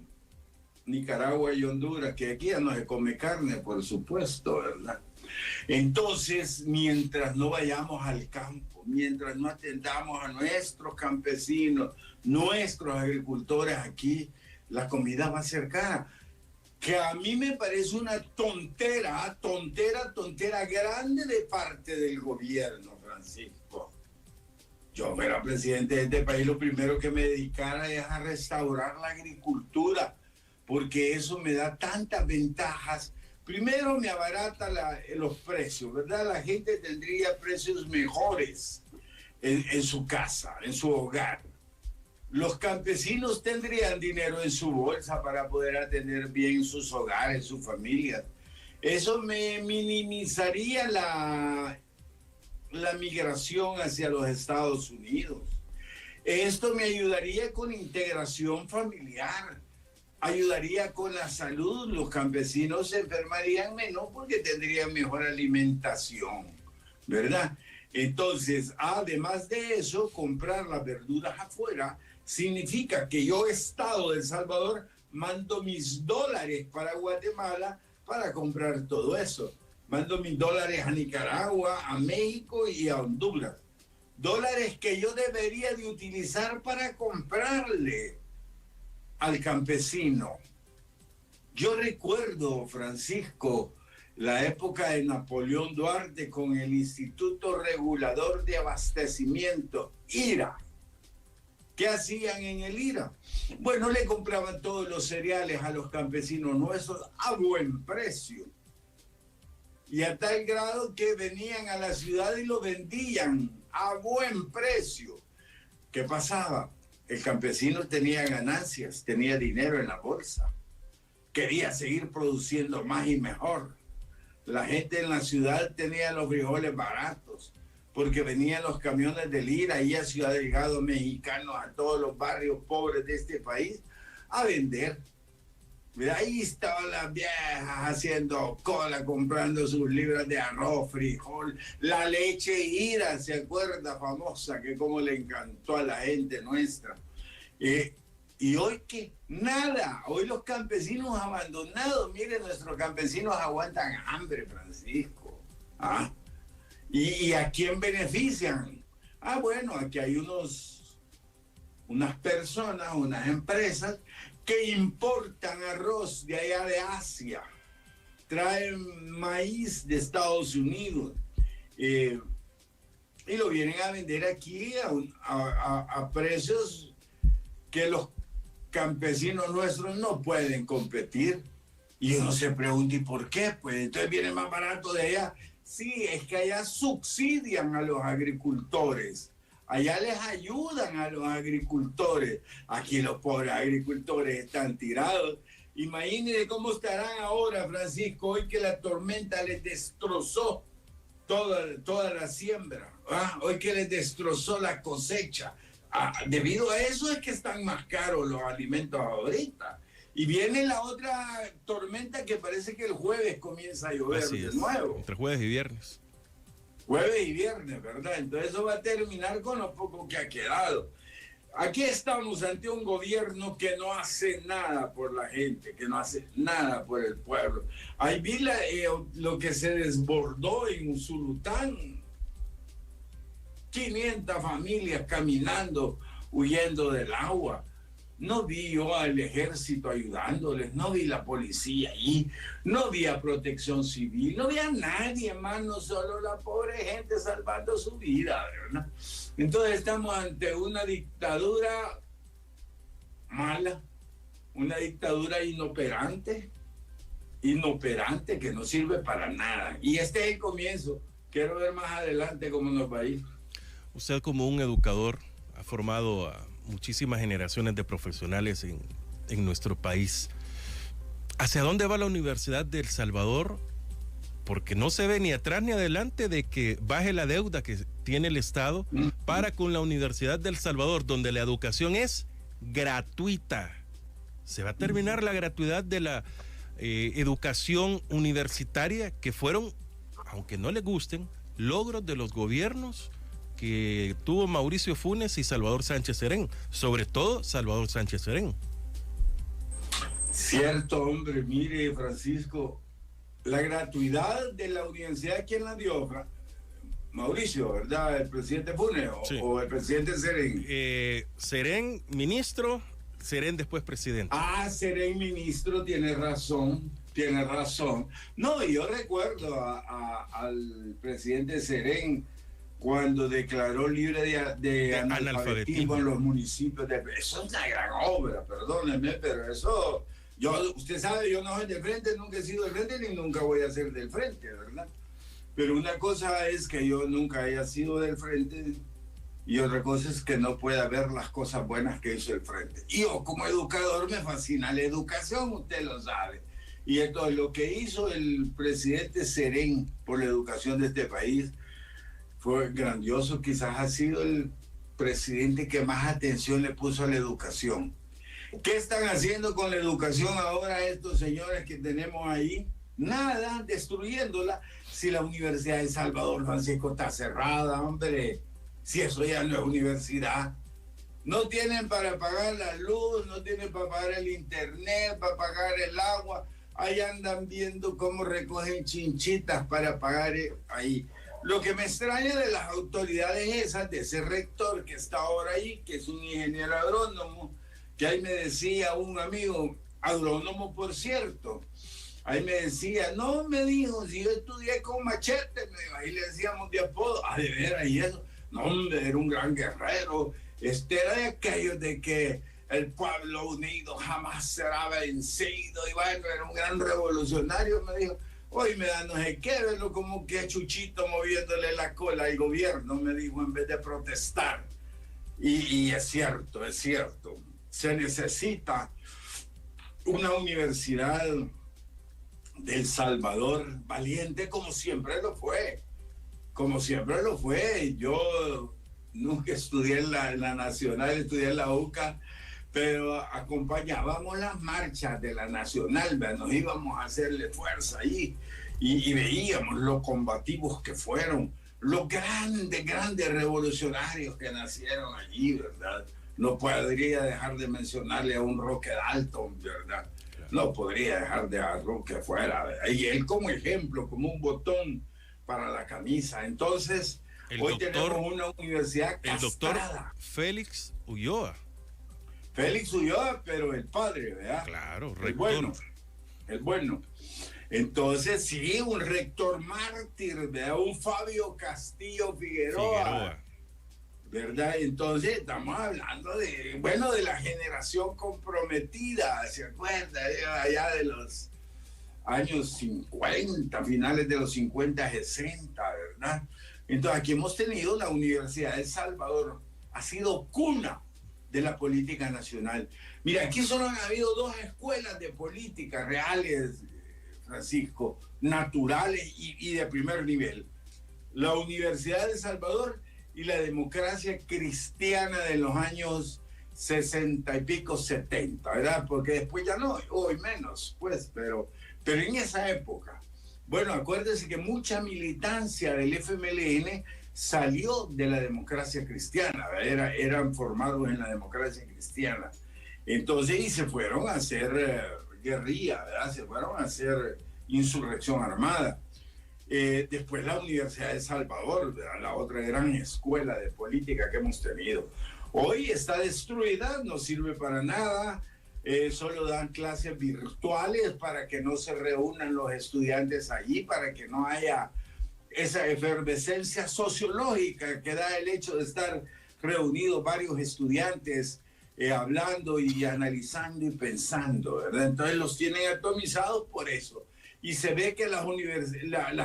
Speaker 4: Nicaragua y Honduras, que aquí ya no se come carne, por supuesto, ¿verdad? Entonces, mientras no vayamos al campo, mientras no atendamos a nuestros campesinos, nuestros agricultores aquí, la comida va a ser cara. Que a mí me parece una tontera grande de parte del gobierno, Francisco. Yo fuera presidente de este país, lo primero que me dedicara es a restaurar la agricultura, porque eso me da tantas ventajas. Primero me abarata los precios, ¿verdad? La gente tendría precios mejores en su casa, en su hogar. Los campesinos tendrían dinero en su bolsa para poder atender bien sus hogares, sus familias. Eso me minimizaría la migración hacia los Estados Unidos. Esto me ayudaría con integración familiar, ayudaría con la salud. Los campesinos se enfermarían menos porque tendrían mejor alimentación, ¿verdad? Entonces, además de eso, comprar las verduras afuera significa que yo, Estado de El Salvador, mando mis dólares para Guatemala para comprar todo eso. Mando mis dólares a Nicaragua, a México y a Honduras. Dólares que yo debería de utilizar para comprarle al campesino. Yo recuerdo, Francisco, la época de Napoleón Duarte con el Instituto Regulador de Abastecimiento, IRA. ¿Qué hacían en el IRA? Bueno, le compraban todos los cereales a los campesinos nuestros a buen precio. Y a tal grado que venían a la ciudad y lo vendían a buen precio. ¿Qué pasaba? El campesino tenía ganancias, tenía dinero en la bolsa. Quería seguir produciendo más y mejor. La gente en la ciudad tenía los frijoles baratos, porque venían los camiones del IRA y a Ciudad Delgado, mexicanos, a todos los barrios pobres de este país, a vender. Ahí estaban las viejas haciendo cola, comprando sus libras de arroz, frijol, la leche IRA, ¿se acuerda? Famosa, que como le encantó a la gente nuestra. Y hoy que nada, hoy los campesinos abandonados, miren, nuestros campesinos aguantan hambre, Francisco. ¿Ah? ¿Y a quién benefician? Ah, bueno, aquí hay unas personas, unas empresas que importan arroz de allá de Asia, traen maíz de Estados Unidos y lo vienen a vender aquí a precios que los campesinos nuestros no pueden competir. Y uno se pregunta, ¿y por qué? Pues entonces viene más barato de allá. Sí, es que allá subsidian a los agricultores. Allá les ayudan a los agricultores. Aquí los pobres agricultores están tirados. Imagínense cómo estarán ahora, Francisco, hoy que la tormenta les destrozó toda la siembra. ¿Ah? Hoy que les destrozó la cosecha. Debido a eso es que están más caros los alimentos ahorita. Y viene la otra tormenta que parece que el jueves comienza a llover de nuevo.
Speaker 3: Entre jueves y viernes.
Speaker 4: Jueves y viernes, ¿verdad? Entonces eso va a terminar con lo poco que ha quedado. Aquí estamos ante un gobierno que no hace nada por la gente, que no hace nada por el pueblo. Ahí vi lo que se desbordó en Usulután. 500 familias caminando, huyendo del agua. No vi yo al ejército ayudándoles, no vi la policía ahí, no vi a Protección Civil, no vi a nadie más, no solo la pobre gente salvando su vida, ¿verdad? Entonces estamos ante una dictadura mala, una dictadura inoperante que no sirve para nada. Y este es el comienzo. Quiero ver más adelante cómo nos va a ir.
Speaker 3: Usted, como un educador, ha formado a muchísimas generaciones de profesionales en nuestro país. ¿Hacia dónde va la Universidad de El Salvador? Porque no se ve ni atrás ni adelante de que baje la deuda que tiene el Estado para con la Universidad de El Salvador, donde la educación es gratuita. Se va a terminar la gratuidad de la educación universitaria, que fueron, aunque no les gusten, logros de los gobiernos que tuvo Mauricio Funes y Salvador Sánchez Serén, sobre todo Salvador Sánchez Serén.
Speaker 4: Cierto, hombre, mire, Francisco, la gratuidad de la universidad, ¿quién la dio? Mauricio, ¿verdad? ¿El presidente Funes
Speaker 3: Sí.
Speaker 4: o el presidente Serén?
Speaker 3: Serén ministro, Serén después presidente.
Speaker 4: Ah, Serén ministro, tiene razón, tiene razón. No, yo recuerdo al presidente Serén cuando declaró libre de analfabetismo en los municipios. Eso es una gran obra, perdónenme, pero eso... usted sabe, yo no soy de frente, nunca he sido del frente ni nunca voy a ser del frente, ¿verdad? Pero una cosa es que yo nunca haya sido del frente y otra cosa es que no pueda ver las cosas buenas que hizo el frente. Y yo como educador me fascina la educación, usted lo sabe. Y entonces lo que hizo el presidente Serén por la educación de este país fue grandioso. Quizás ha sido el presidente que más atención le puso a la educación. ¿Qué están haciendo con la educación ahora estos señores que tenemos ahí? Nada, destruyéndola. Si la Universidad de Salvador, Francisco, está cerrada, hombre, si eso ya no es universidad. No tienen para pagar la luz, no tienen para pagar el internet, para pagar el agua. Ahí andan viendo cómo recogen chinchitas para pagar ahí. Lo que me extraña de las autoridades esas, de ese rector que está ahora ahí, que es un ingeniero agrónomo, que ahí me decía un amigo, agrónomo por cierto, ahí me decía, no, me dijo, si yo estudié con Machete, ahí le decíamos de apodo, de veras, y eso, no, hombre, era un gran guerrero, era de aquellos de que el pueblo unido jamás será vencido, y bueno, era un gran revolucionario, me dijo. Hoy me da no sé qué, verlo como que Chuchito moviéndole la cola al gobierno, me dijo, en vez de protestar. Y es cierto, se necesita una universidad del Salvador valiente como siempre lo fue. Yo nunca estudié en la Nacional, estudié en la UCA, pero acompañábamos las marchas de la Nacional, nos íbamos a hacerle fuerza ahí y veíamos lo combativos que fueron, los grandes revolucionarios que nacieron allí, ¿verdad? No podría dejar de mencionarle a un Roque Dalton, ¿verdad? No podría dejar de a Roque fuera, ¿verdad? Y él como ejemplo, como un botón para la camisa. Entonces, hoy tenemos una universidad castrada. El doctor
Speaker 3: Félix Ulloa.
Speaker 4: Félix Ulloa, pero el padre, ¿verdad?
Speaker 3: Claro, rector.
Speaker 4: El bueno. Entonces, sí, un rector mártir, ¿verdad? Un Fabio Castillo Figueroa. ¿Verdad? Entonces, estamos hablando de la generación comprometida, ¿se acuerda? Allá de los años 50, finales de los 50, 60, ¿verdad? Entonces, aquí hemos tenido la Universidad de El Salvador, ha sido cuna de la política nacional. Mira, aquí solo han habido 2 escuelas de política reales, Francisco, naturales y de primer nivel. La Universidad de El Salvador y la democracia cristiana de los años 60 y pico, 70, ¿verdad? Porque después ya no, hoy menos, pues, pero en esa época. Bueno, acuérdense que mucha militancia del FMLN salió de la democracia cristiana, eran formados en la democracia cristiana. Entonces, y se fueron a hacer guerrilla, ¿verdad? Se fueron a hacer insurrección armada. Después la Universidad de El Salvador, ¿verdad? La otra gran escuela de política que hemos tenido. Hoy está destruida, no sirve para nada, solo dan clases virtuales para que no se reúnan los estudiantes allí, para que no haya esa efervescencia sociológica que da el hecho de estar reunidos varios estudiantes hablando y analizando y pensando, ¿verdad? Entonces los tienen atomizados por eso. Y se ve que las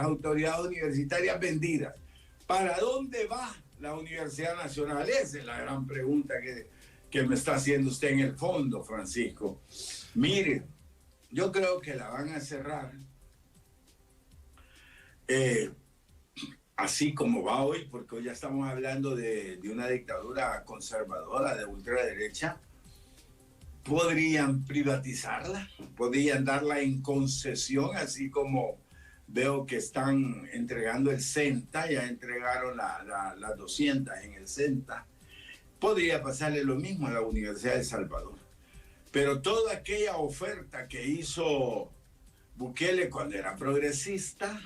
Speaker 4: autoridades universitarias vendidas. ¿Para dónde va la Universidad Nacional? Esa es la gran pregunta que me está haciendo usted en el fondo, Francisco. Mire, yo creo que la van a cerrar así como va hoy, porque hoy ya estamos hablando de una dictadura conservadora de ultraderecha. Podrían privatizarla, podrían darla en concesión, así como veo que están entregando el CENTA, ya entregaron las 200 en el CENTA. Podría pasarle lo mismo a la Universidad de El Salvador. Pero toda aquella oferta que hizo Bukele cuando era progresista,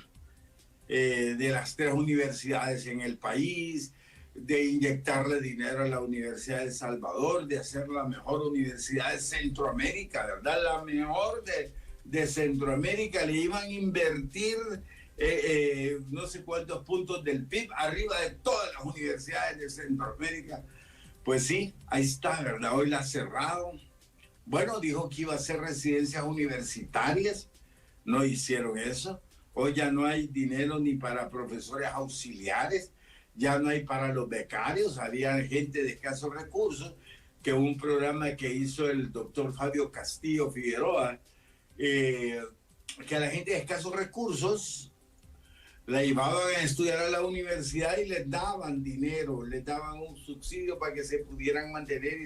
Speaker 4: de las 3 universidades en el país, de inyectarle dinero a la Universidad de El Salvador, de hacer la mejor universidad de Centroamérica, ¿verdad? La mejor de Centroamérica, le iban a invertir no sé cuántos puntos del PIB arriba de todas las universidades de Centroamérica. Pues sí, ahí está, ¿verdad? Hoy la cerraron. Bueno, dijo que iba a hacer residencias universitarias, no hicieron eso. Hoy ya no hay dinero ni para profesores auxiliares, ya no hay para los becarios. Había gente de escasos recursos, que un programa que hizo el doctor Fabio Castillo Figueroa, que a la gente de escasos recursos la llevaban a estudiar a la universidad y les daban dinero, les daban un subsidio para que se pudieran mantener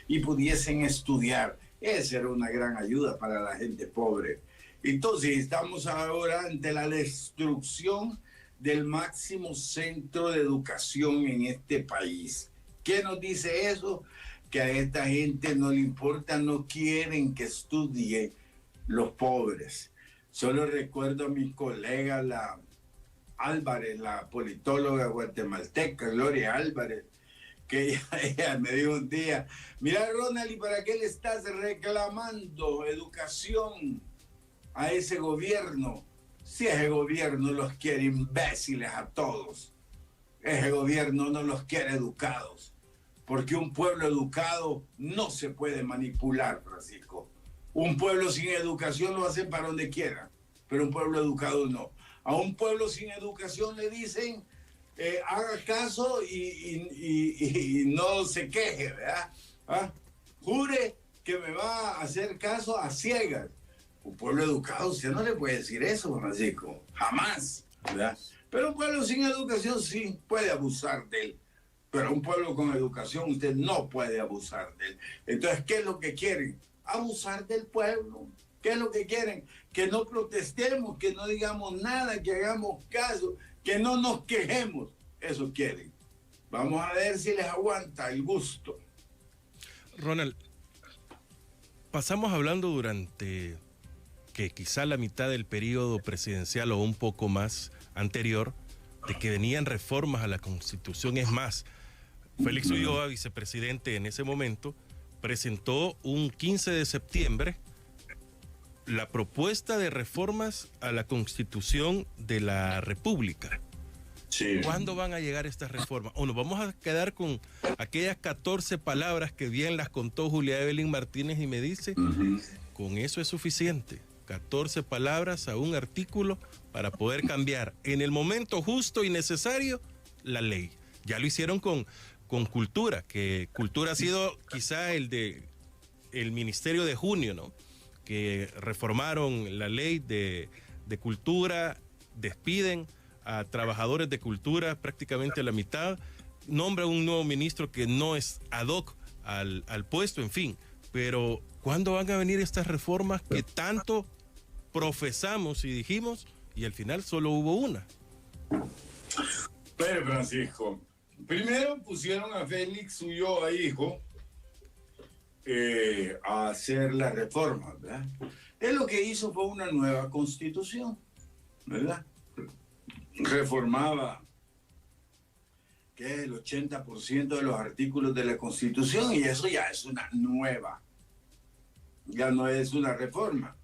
Speaker 4: y pudiesen estudiar. Esa era una gran ayuda para la gente pobre. Entonces estamos ahora ante la destrucción del máximo centro de educación en este país. ¿Qué nos dice eso? Que a esta gente no le importa, no quieren que estudie los pobres. Solo recuerdo a mi colega, la Álvarez, la politóloga guatemalteca, Gloria Álvarez, que ella me dijo un día, mira Ronald, ¿y para qué le estás reclamando educación a ese gobierno? Si ese gobierno los quiere imbéciles a todos, ese gobierno no los quiere educados, porque un pueblo educado no se puede manipular, Francisco. Un pueblo sin educación lo hacen para donde quiera, pero un pueblo educado no. A un pueblo sin educación le dicen, haga caso y no se queje, ¿verdad? ¿Ah? Jure que me va a hacer caso a ciegas. Un pueblo educado, usted no le puede decir eso, Francisco, jamás, ¿verdad? Pero un pueblo sin educación sí puede abusar de él. Pero un pueblo con educación usted no puede abusar de él. Entonces, ¿qué es lo que quieren? Abusar del pueblo. ¿Qué es lo que quieren? Que no protestemos, que no digamos nada, que hagamos caso, que no nos quejemos. Eso quieren. Vamos a ver si les aguanta el gusto.
Speaker 3: Ronald, pasamos hablando durante que quizá la mitad del periodo presidencial o un poco más anterior, de que venían reformas a la Constitución. Es más, Félix Ulloa, vicepresidente en ese momento, presentó un 15 de septiembre la propuesta de reformas a la Constitución de la República. Sí. ¿Cuándo van a llegar estas reformas? ¿O nos vamos a quedar con aquellas 14 palabras que bien las contó Julia Evelyn Martínez y me dice, con eso es suficiente? 14 palabras a un artículo para poder cambiar en el momento justo y necesario la ley. Ya lo hicieron con Cultura, que Cultura ha sido quizá el Ministerio de Junio, ¿no? Que reformaron la ley de Cultura, despiden a trabajadores de Cultura, prácticamente la mitad, nombra un nuevo ministro que no es ad hoc al puesto, en fin. Pero ¿cuándo van a venir estas reformas que tanto profesamos y dijimos y al final solo hubo una?
Speaker 4: Pero Francisco, primero pusieron a Félix Ulloa, hijo, a hacer las reformas, ¿verdad? Él lo que hizo fue una nueva constitución, ¿verdad? Reformaba que el 80% de los artículos de la Constitución, y eso ya es una nueva, ya no es una reforma.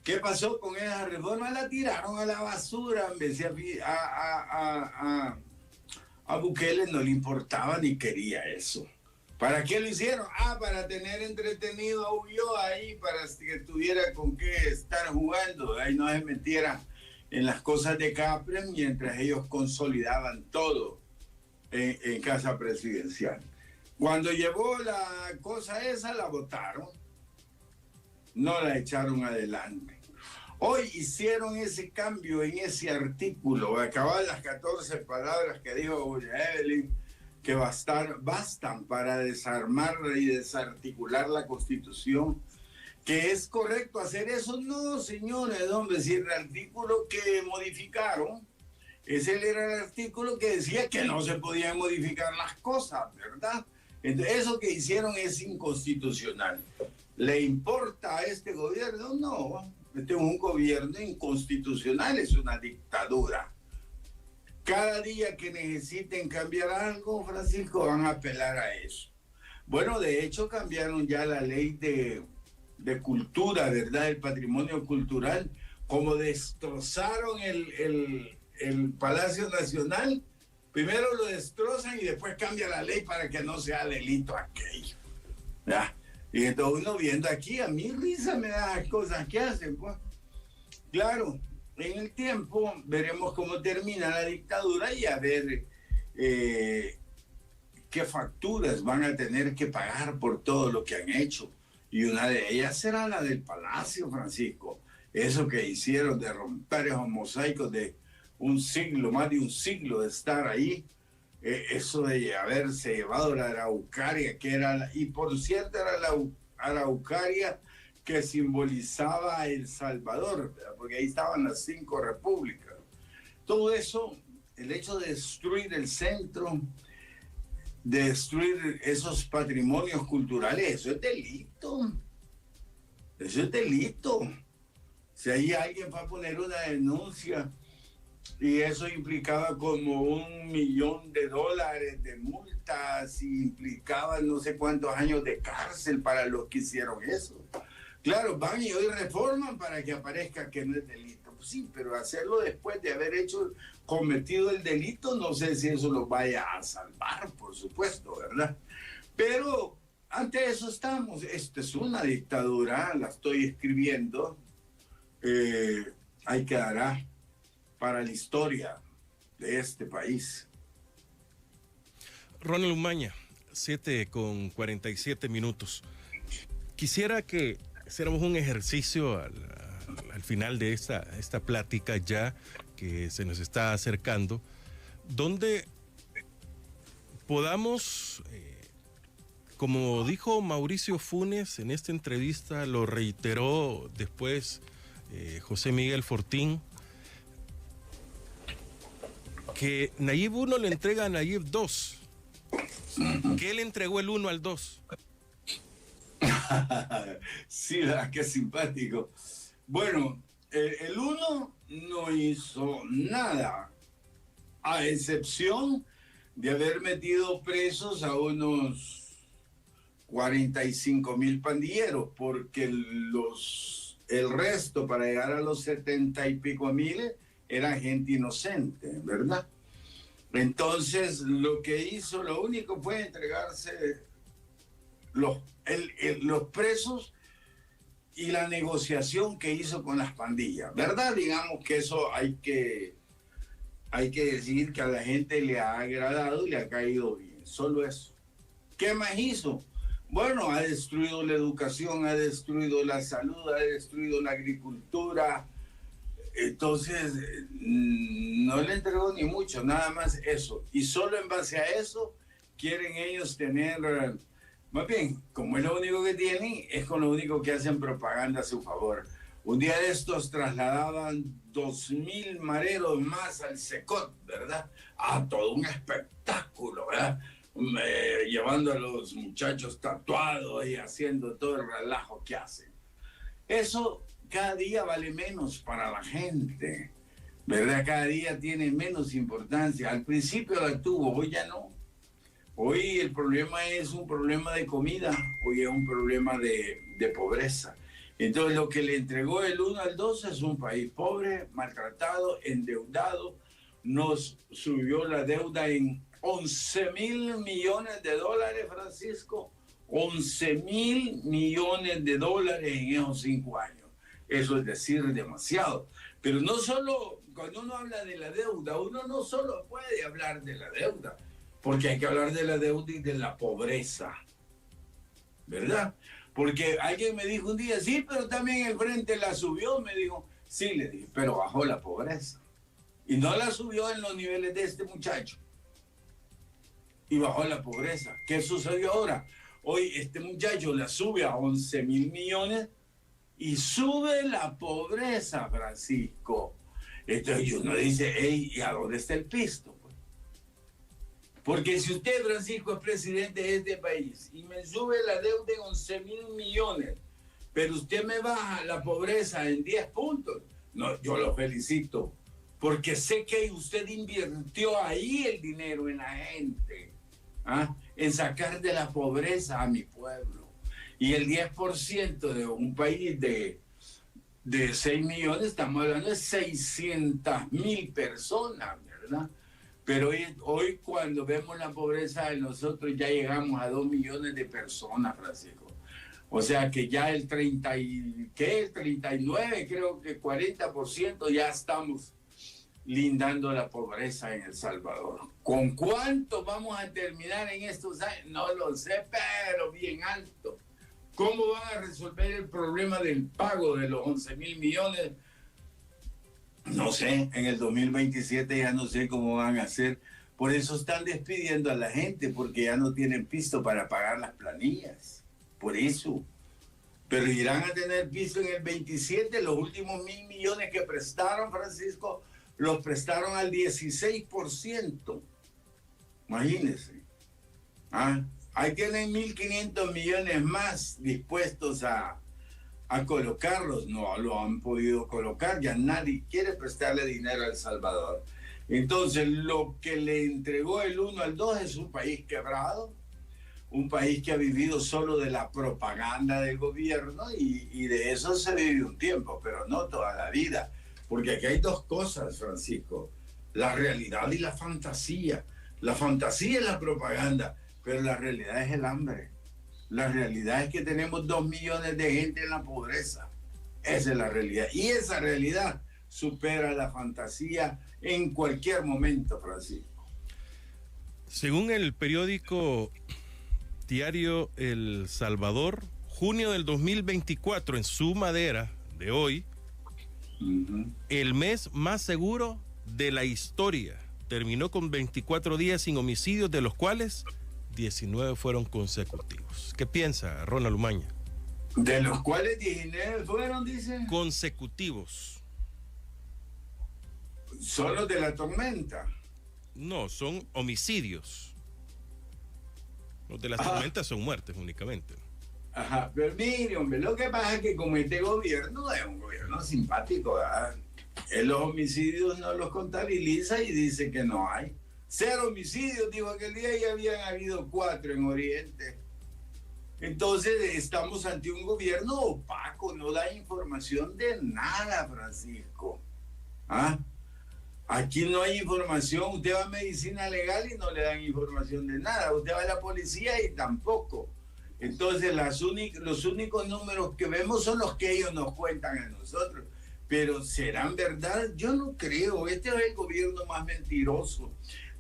Speaker 4: ¿Qué pasó con esa reforma? La tiraron a la basura. A Bukele no le importaba ni quería eso. ¿Para qué lo hicieron? Para tener entretenido a Ulloa ahí, para que tuviera con qué estar jugando, ahí no se metiera en las cosas de Capre mientras ellos consolidaban todo en casa presidencial. Cuando llegó la cosa esa, la votaron, no la echaron adelante. Hoy hicieron ese cambio en ese artículo, acabar las 14 palabras que dijo Julia Evelyn, que bastan para desarmar y desarticular la Constitución. ¿Que es correcto hacer eso? No, señores, hombre, si el artículo que modificaron, ese era el artículo que decía que no se podían modificar las cosas, ¿verdad? Entonces, eso que hicieron es inconstitucional. ¿Le importa a este gobierno? No, este es un gobierno inconstitucional, es una dictadura. Cada día que necesiten cambiar algo, Francisco, van a apelar a eso. Bueno, de hecho cambiaron ya la ley de cultura, ¿verdad? El patrimonio cultural. Como destrozaron el Palacio Nacional, primero lo destrozan y después cambia la ley para que no sea delito aquello. ¿Ya? Y entonces uno viendo aquí, a mí risa me da las cosas que hacen, pues. Claro, en el tiempo veremos cómo termina la dictadura y a ver qué facturas van a tener que pagar por todo lo que han hecho. Y una de ellas será la del Palacio, Francisco. Eso que hicieron de romper esos mosaicos de un siglo, más de un siglo de estar ahí. Eso de haberse llevado la araucaria, que era, y por cierto era la araucaria que simbolizaba a El Salvador, ¿verdad? Porque ahí estaban las 5 repúblicas. Todo eso, el hecho de destruir el centro, de destruir esos patrimonios culturales, eso es delito. Eso es delito. Si ahí alguien va a poner una denuncia y eso implicaba como $1 millón de multas y implicaba no sé cuántos años de cárcel para los que hicieron eso. Claro, van y hoy reforman para que aparezca que no es delito. Pues sí, pero hacerlo después de haber cometido el delito, no sé si eso lo vaya a salvar, por supuesto, ¿verdad? Pero ante eso estamos. Esta es una dictadura, la estoy escribiendo. Ahí quedará para la historia de este país.
Speaker 3: Ronald Umaña, 7:47. Quisiera que hiciéramos un ejercicio al final de esta plática ya que se nos está acercando, donde podamos, como dijo Mauricio Funes en esta entrevista, lo reiteró después José Miguel Fortín, que Nayib 1 le entrega a Nayib 2. ¿Qué le entregó el 1 al 2?
Speaker 4: Sí, qué simpático. Bueno, el 1 no hizo nada, a excepción de haber metido presos a unos 45,000 pandilleros, porque el resto, para llegar a los 70 y pico mil, era gente inocente, ¿verdad? Entonces, lo único fue entregarse los presos y la negociación que hizo con las pandillas, ¿verdad? Digamos que eso hay que decir que a la gente le ha agradado y le ha caído bien, solo eso. ¿Qué más hizo? Bueno, ha destruido la educación, ha destruido la salud, ha destruido la agricultura. Entonces, no le entregó ni mucho, nada más eso. Y solo en base a eso quieren ellos tener, más bien, como es lo único que tienen, es con lo único que hacen propaganda a su favor. Un día de estos trasladaban 2,000 mareros más al Secot, ¿verdad? Todo un espectáculo, ¿verdad? Llevando a los muchachos tatuados y haciendo todo el relajo que hacen. Eso cada día vale menos para la gente, ¿verdad? Cada día tiene menos importancia. Al principio la tuvo, hoy ya no. Hoy el problema es un problema de comida, hoy es un problema de pobreza. Entonces lo que le entregó el 1 al 2 es un país pobre, maltratado, endeudado. Nos subió la deuda en 11,000 millones de dólares, Francisco. 11,000 millones de dólares en esos 5 años. Eso es decir demasiado. Pero no solo, cuando uno habla de la deuda, uno no solo puede hablar de la deuda, porque hay que hablar de la deuda y de la pobreza, ¿verdad? Porque alguien me dijo un día, sí, pero también el Frente la subió, me dijo, sí, le dije, pero bajó la pobreza. Y no la subió en los niveles de este muchacho. Y bajó la pobreza. ¿Qué sucedió ahora? Hoy este muchacho la sube a 11,000 millones y sube la pobreza, Francisco. Entonces uno dice, hey, ¿y a dónde está el pisto? Porque si usted, Francisco, es presidente de este país y me sube la deuda en 11.000 millones, pero usted me baja la pobreza en 10 puntos, no, yo lo felicito, porque sé que usted invirtió ahí el dinero en la gente, en sacar de la pobreza a mi pueblo. Y el 10% de un país de 6 millones, estamos hablando de 600.000 personas, ¿verdad? Pero hoy cuando vemos la pobreza de nosotros ya llegamos a 2 millones de personas, Francisco. O sea que ya el 39, creo que 40% ya estamos lindando la pobreza en El Salvador. ¿Con cuánto vamos a terminar en estos años? No lo sé, pero bien alto. ¿Cómo van a resolver el problema del pago de los 11.000 millones? No sé, en el 2027 ya no sé cómo van a hacer. Por eso están despidiendo a la gente, porque ya no tienen pisto para pagar las planillas. Por eso. Pero irán a tener pisto en el 27. Los últimos 1.000 millones que prestaron, Francisco, los prestaron al 16%. Imagínense. Ahí tienen 1.500 millones más dispuestos a colocarlos. No lo han podido colocar, ya nadie quiere prestarle dinero a El Salvador. Entonces, lo que le entregó el 1 al 2 es un país quebrado, un país que ha vivido solo de la propaganda del gobierno y de eso se vive un tiempo, pero no toda la vida. Porque aquí hay dos cosas, Francisco, la realidad y la fantasía. La fantasía es la propaganda, pero la realidad es el hambre. La realidad es que tenemos 2 millones de gente en la pobreza. Esa es la realidad. Y esa realidad supera la fantasía en cualquier momento, Francisco.
Speaker 3: Según el periódico diario El Salvador, junio del 2024, en su madera de hoy, el mes más seguro de la historia. Terminó con 24 días sin homicidios, de los cuales 19 fueron consecutivos. ¿Qué piensa Ronald Umaña?
Speaker 4: De los cuales 19 fueron, dice.
Speaker 3: Consecutivos.
Speaker 4: ¿Solo de la tormenta?
Speaker 3: No, son homicidios. Los de las tormentas son muertes únicamente.
Speaker 4: Ajá, pero mire, hombre, lo que pasa es que como este gobierno es un gobierno simpático, ¿verdad? Él los homicidios no los contabiliza y dice que no hay. 0 homicidios, dijo aquel día, y habían habido 4 en Oriente. Entonces estamos ante un gobierno opaco, no da información de nada, Francisco. Aquí no hay información. Usted va a medicina legal y no le dan información de nada. Usted va a la policía y tampoco. Entonces los únicos números que vemos son los que ellos nos cuentan a nosotros. Pero ¿serán verdad? Yo no creo. Este es el gobierno más mentiroso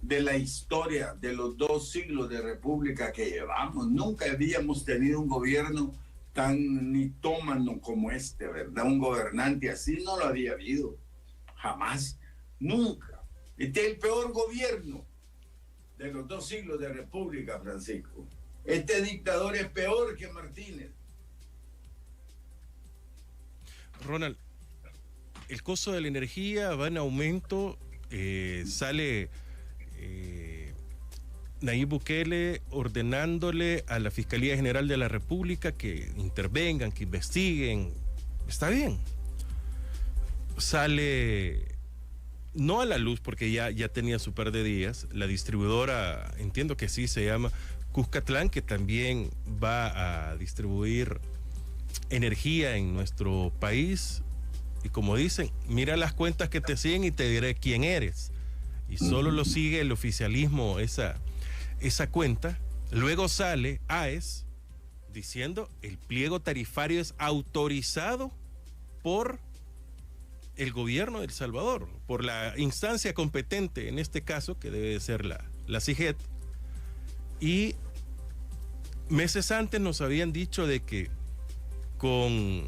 Speaker 4: de la historia de los 2 siglos de república que llevamos. Nunca habíamos tenido un gobierno tan mitómano como este, ¿verdad? Un gobernante así no lo había habido. Jamás. Nunca. Este es el peor gobierno de los 2 siglos de república, Francisco. Este dictador es peor que Martínez.
Speaker 3: Ronald, el costo de la energía va en aumento. Sale Nayib Bukele ordenándole a la Fiscalía General de la República que intervengan, que investiguen. Está bien. Sale, no a la luz porque ya tenía su par de días, la distribuidora, entiendo que sí se llama Cuscatlán, que también va a distribuir energía en nuestro país. Y como dicen, mira las cuentas que te siguen y te diré quién eres. Y solo lo sigue el oficialismo esa cuenta. Luego sale AES diciendo el pliego tarifario es autorizado por el gobierno de El Salvador, por la instancia competente en este caso, que debe ser la CIGET. Y meses antes nos habían dicho de que con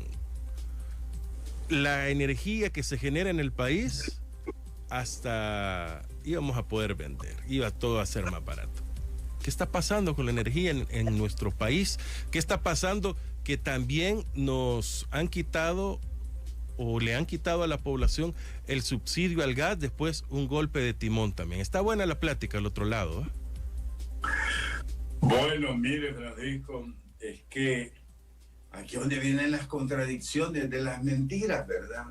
Speaker 3: la energía que se genera en el país, hasta íbamos a poder vender, iba todo a ser más barato. ¿Qué está pasando con la energía en nuestro país? ¿Qué está pasando? Que también nos han quitado o le han quitado a la población el subsidio al gas, después un golpe de timón también. Está buena la plática al otro lado, ¿eh?
Speaker 4: Bueno, mire, Francisco, es que aquí es donde vienen las contradicciones de las mentiras, ¿verdad?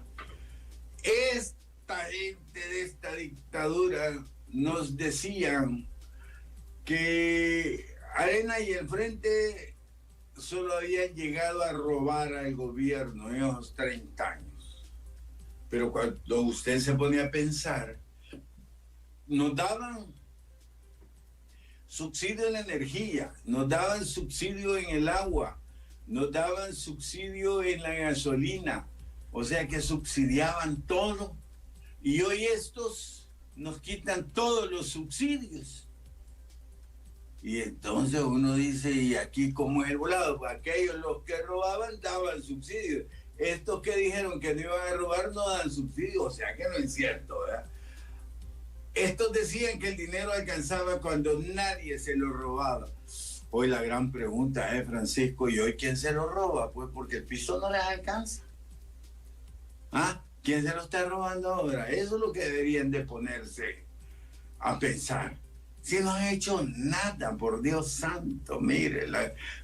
Speaker 4: Esta gente de esta dictadura nos decían que Arena y el Frente solo habían llegado a robar al gobierno en esos 30 años. Pero cuando usted se pone a pensar, nos daban subsidio en la energía, nos daban subsidio en el agua, nos daban subsidio en la gasolina, o sea que subsidiaban todo. Y hoy estos nos quitan todos los subsidios. Y entonces uno dice, ¿y aquí cómo es el volado? Pues aquellos los que robaban daban subsidios. Estos que dijeron que no iban a robar no dan subsidios, o sea que no es cierto, ¿verdad? Estos decían que el dinero alcanzaba cuando nadie se lo robaba. Hoy la gran pregunta es, Francisco, ¿y hoy quién se lo roba? Pues porque el piso no les alcanza. ¿Ah? ¿Quién se lo está robando ahora? Eso es lo que deberían de ponerse a pensar. Si no han hecho nada, por Dios santo, mire.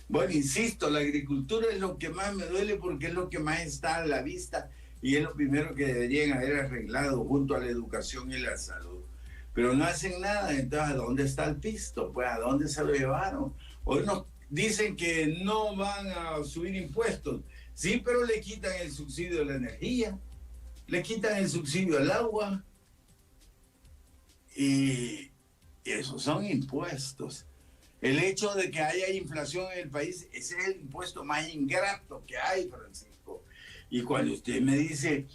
Speaker 4: Bueno, insisto, la agricultura es lo que más me duele porque es lo que más está a la vista y es lo primero que deberían haber arreglado junto a la educación y la salud. Pero no hacen nada, entonces ¿a dónde está el pisto? Pues ¿a dónde se lo llevaron? Hoy nos dicen que no van a subir impuestos. Sí, pero le quitan el subsidio a la energía, le quitan el subsidio al agua y esos son impuestos. El hecho de que haya inflación en el país, ese es el impuesto más ingrato que hay, Francisco. Y cuando usted me dice,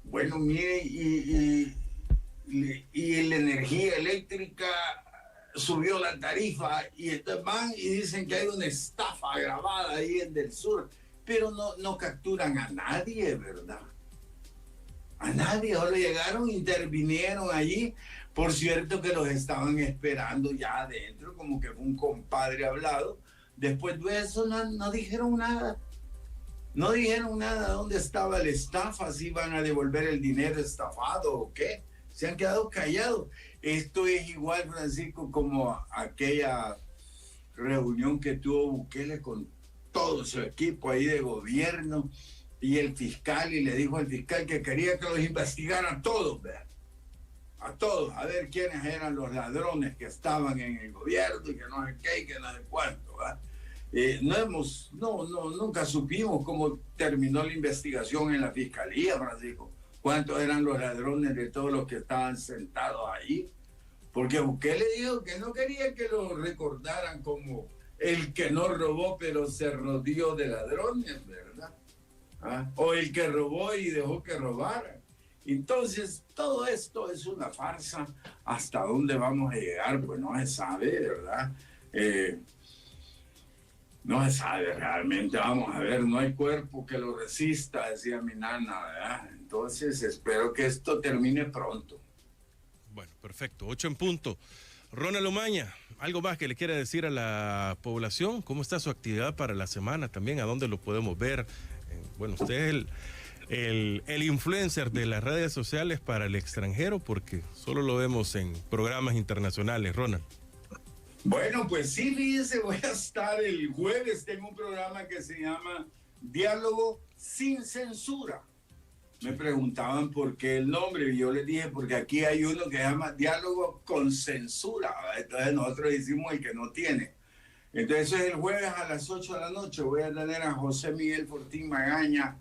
Speaker 4: bueno, mire, y la energía eléctrica subió la tarifa y van y dicen que hay una estafa grabada ahí en Del Sur, pero no capturan a nadie, ¿verdad? A nadie. Ahora llegaron, intervinieron allí. Por cierto que los estaban esperando ya adentro, como que fue un compadre hablado. Después de eso no dijeron nada. No dijeron nada. ¿Dónde estaba la estafa? ¿Si iban a devolver el dinero estafado o qué? Se han quedado callados. Esto es igual, Francisco, como aquella reunión que tuvo Bukele con todo su equipo ahí de gobierno y el fiscal, y le dijo al fiscal que quería que los investigaran todos, ¿verdad? A todos, a ver quiénes eran los ladrones que estaban en el gobierno y que no sé qué y que no sé cuánto, ¿verdad? Nunca supimos cómo terminó la investigación en la fiscalía, Francisco. ¿Cuántos eran los ladrones de todos los que estaban sentados ahí? Porque Bukele dijo que no quería que lo recordaran como el que no robó pero se rodeó de ladrones, ¿verdad? ¿Ah? O el que robó y dejó que robaran. Entonces, todo esto es una farsa. ¿Hasta dónde vamos a llegar? Pues no se sabe, ¿verdad? No se sabe realmente. Vamos a ver, no hay cuerpo que lo resista, decía mi nana, ¿verdad? Entonces, espero que esto termine pronto.
Speaker 3: Bueno, perfecto. 8 en punto. Ronald Omaña, ¿algo más que le quiera decir a la población? ¿Cómo está su actividad para la semana también? ¿A dónde lo podemos ver? Bueno, usted es el influencer de las redes sociales para el extranjero, porque solo lo vemos en programas internacionales, Ronald.
Speaker 4: Bueno, pues sí, fíjense, voy a estar el jueves, tengo un programa que se llama Diálogo sin Censura. Me preguntaban por qué el nombre, y yo les dije, porque aquí hay uno que se llama Diálogo con Censura, entonces nosotros decimos el que no tiene. Entonces el jueves a las 8 de la noche voy a tener a José Miguel Fortín Magaña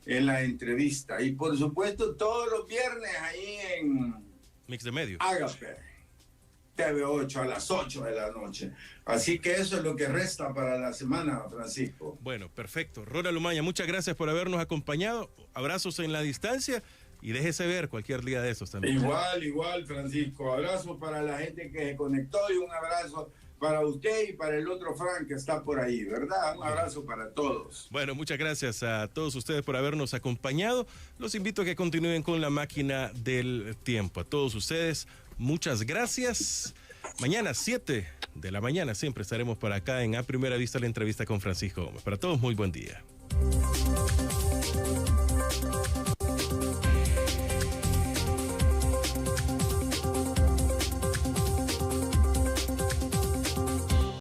Speaker 4: en la entrevista. Y por supuesto todos los viernes ahí en
Speaker 3: Mix de Medios.
Speaker 4: Agape, TV8 a las 8 de la noche. Así que eso es lo que resta para la semana, Francisco.
Speaker 3: Bueno, perfecto. Ronald Omaña, muchas gracias por habernos acompañado. Abrazos en la distancia y déjese ver cualquier día de esos también.
Speaker 4: Igual, Francisco. Abrazo para la gente que se conectó y un abrazo para usted y para el otro Frank que está por ahí, ¿verdad? Un abrazo para todos.
Speaker 3: Bueno, muchas gracias a todos ustedes por habernos acompañado. Los invito a que continúen con la máquina del tiempo. A todos ustedes, muchas gracias. Mañana, 7 de la mañana, siempre estaremos por acá en A Primera Vista, la entrevista con Francisco Gómez. Para todos, muy buen día.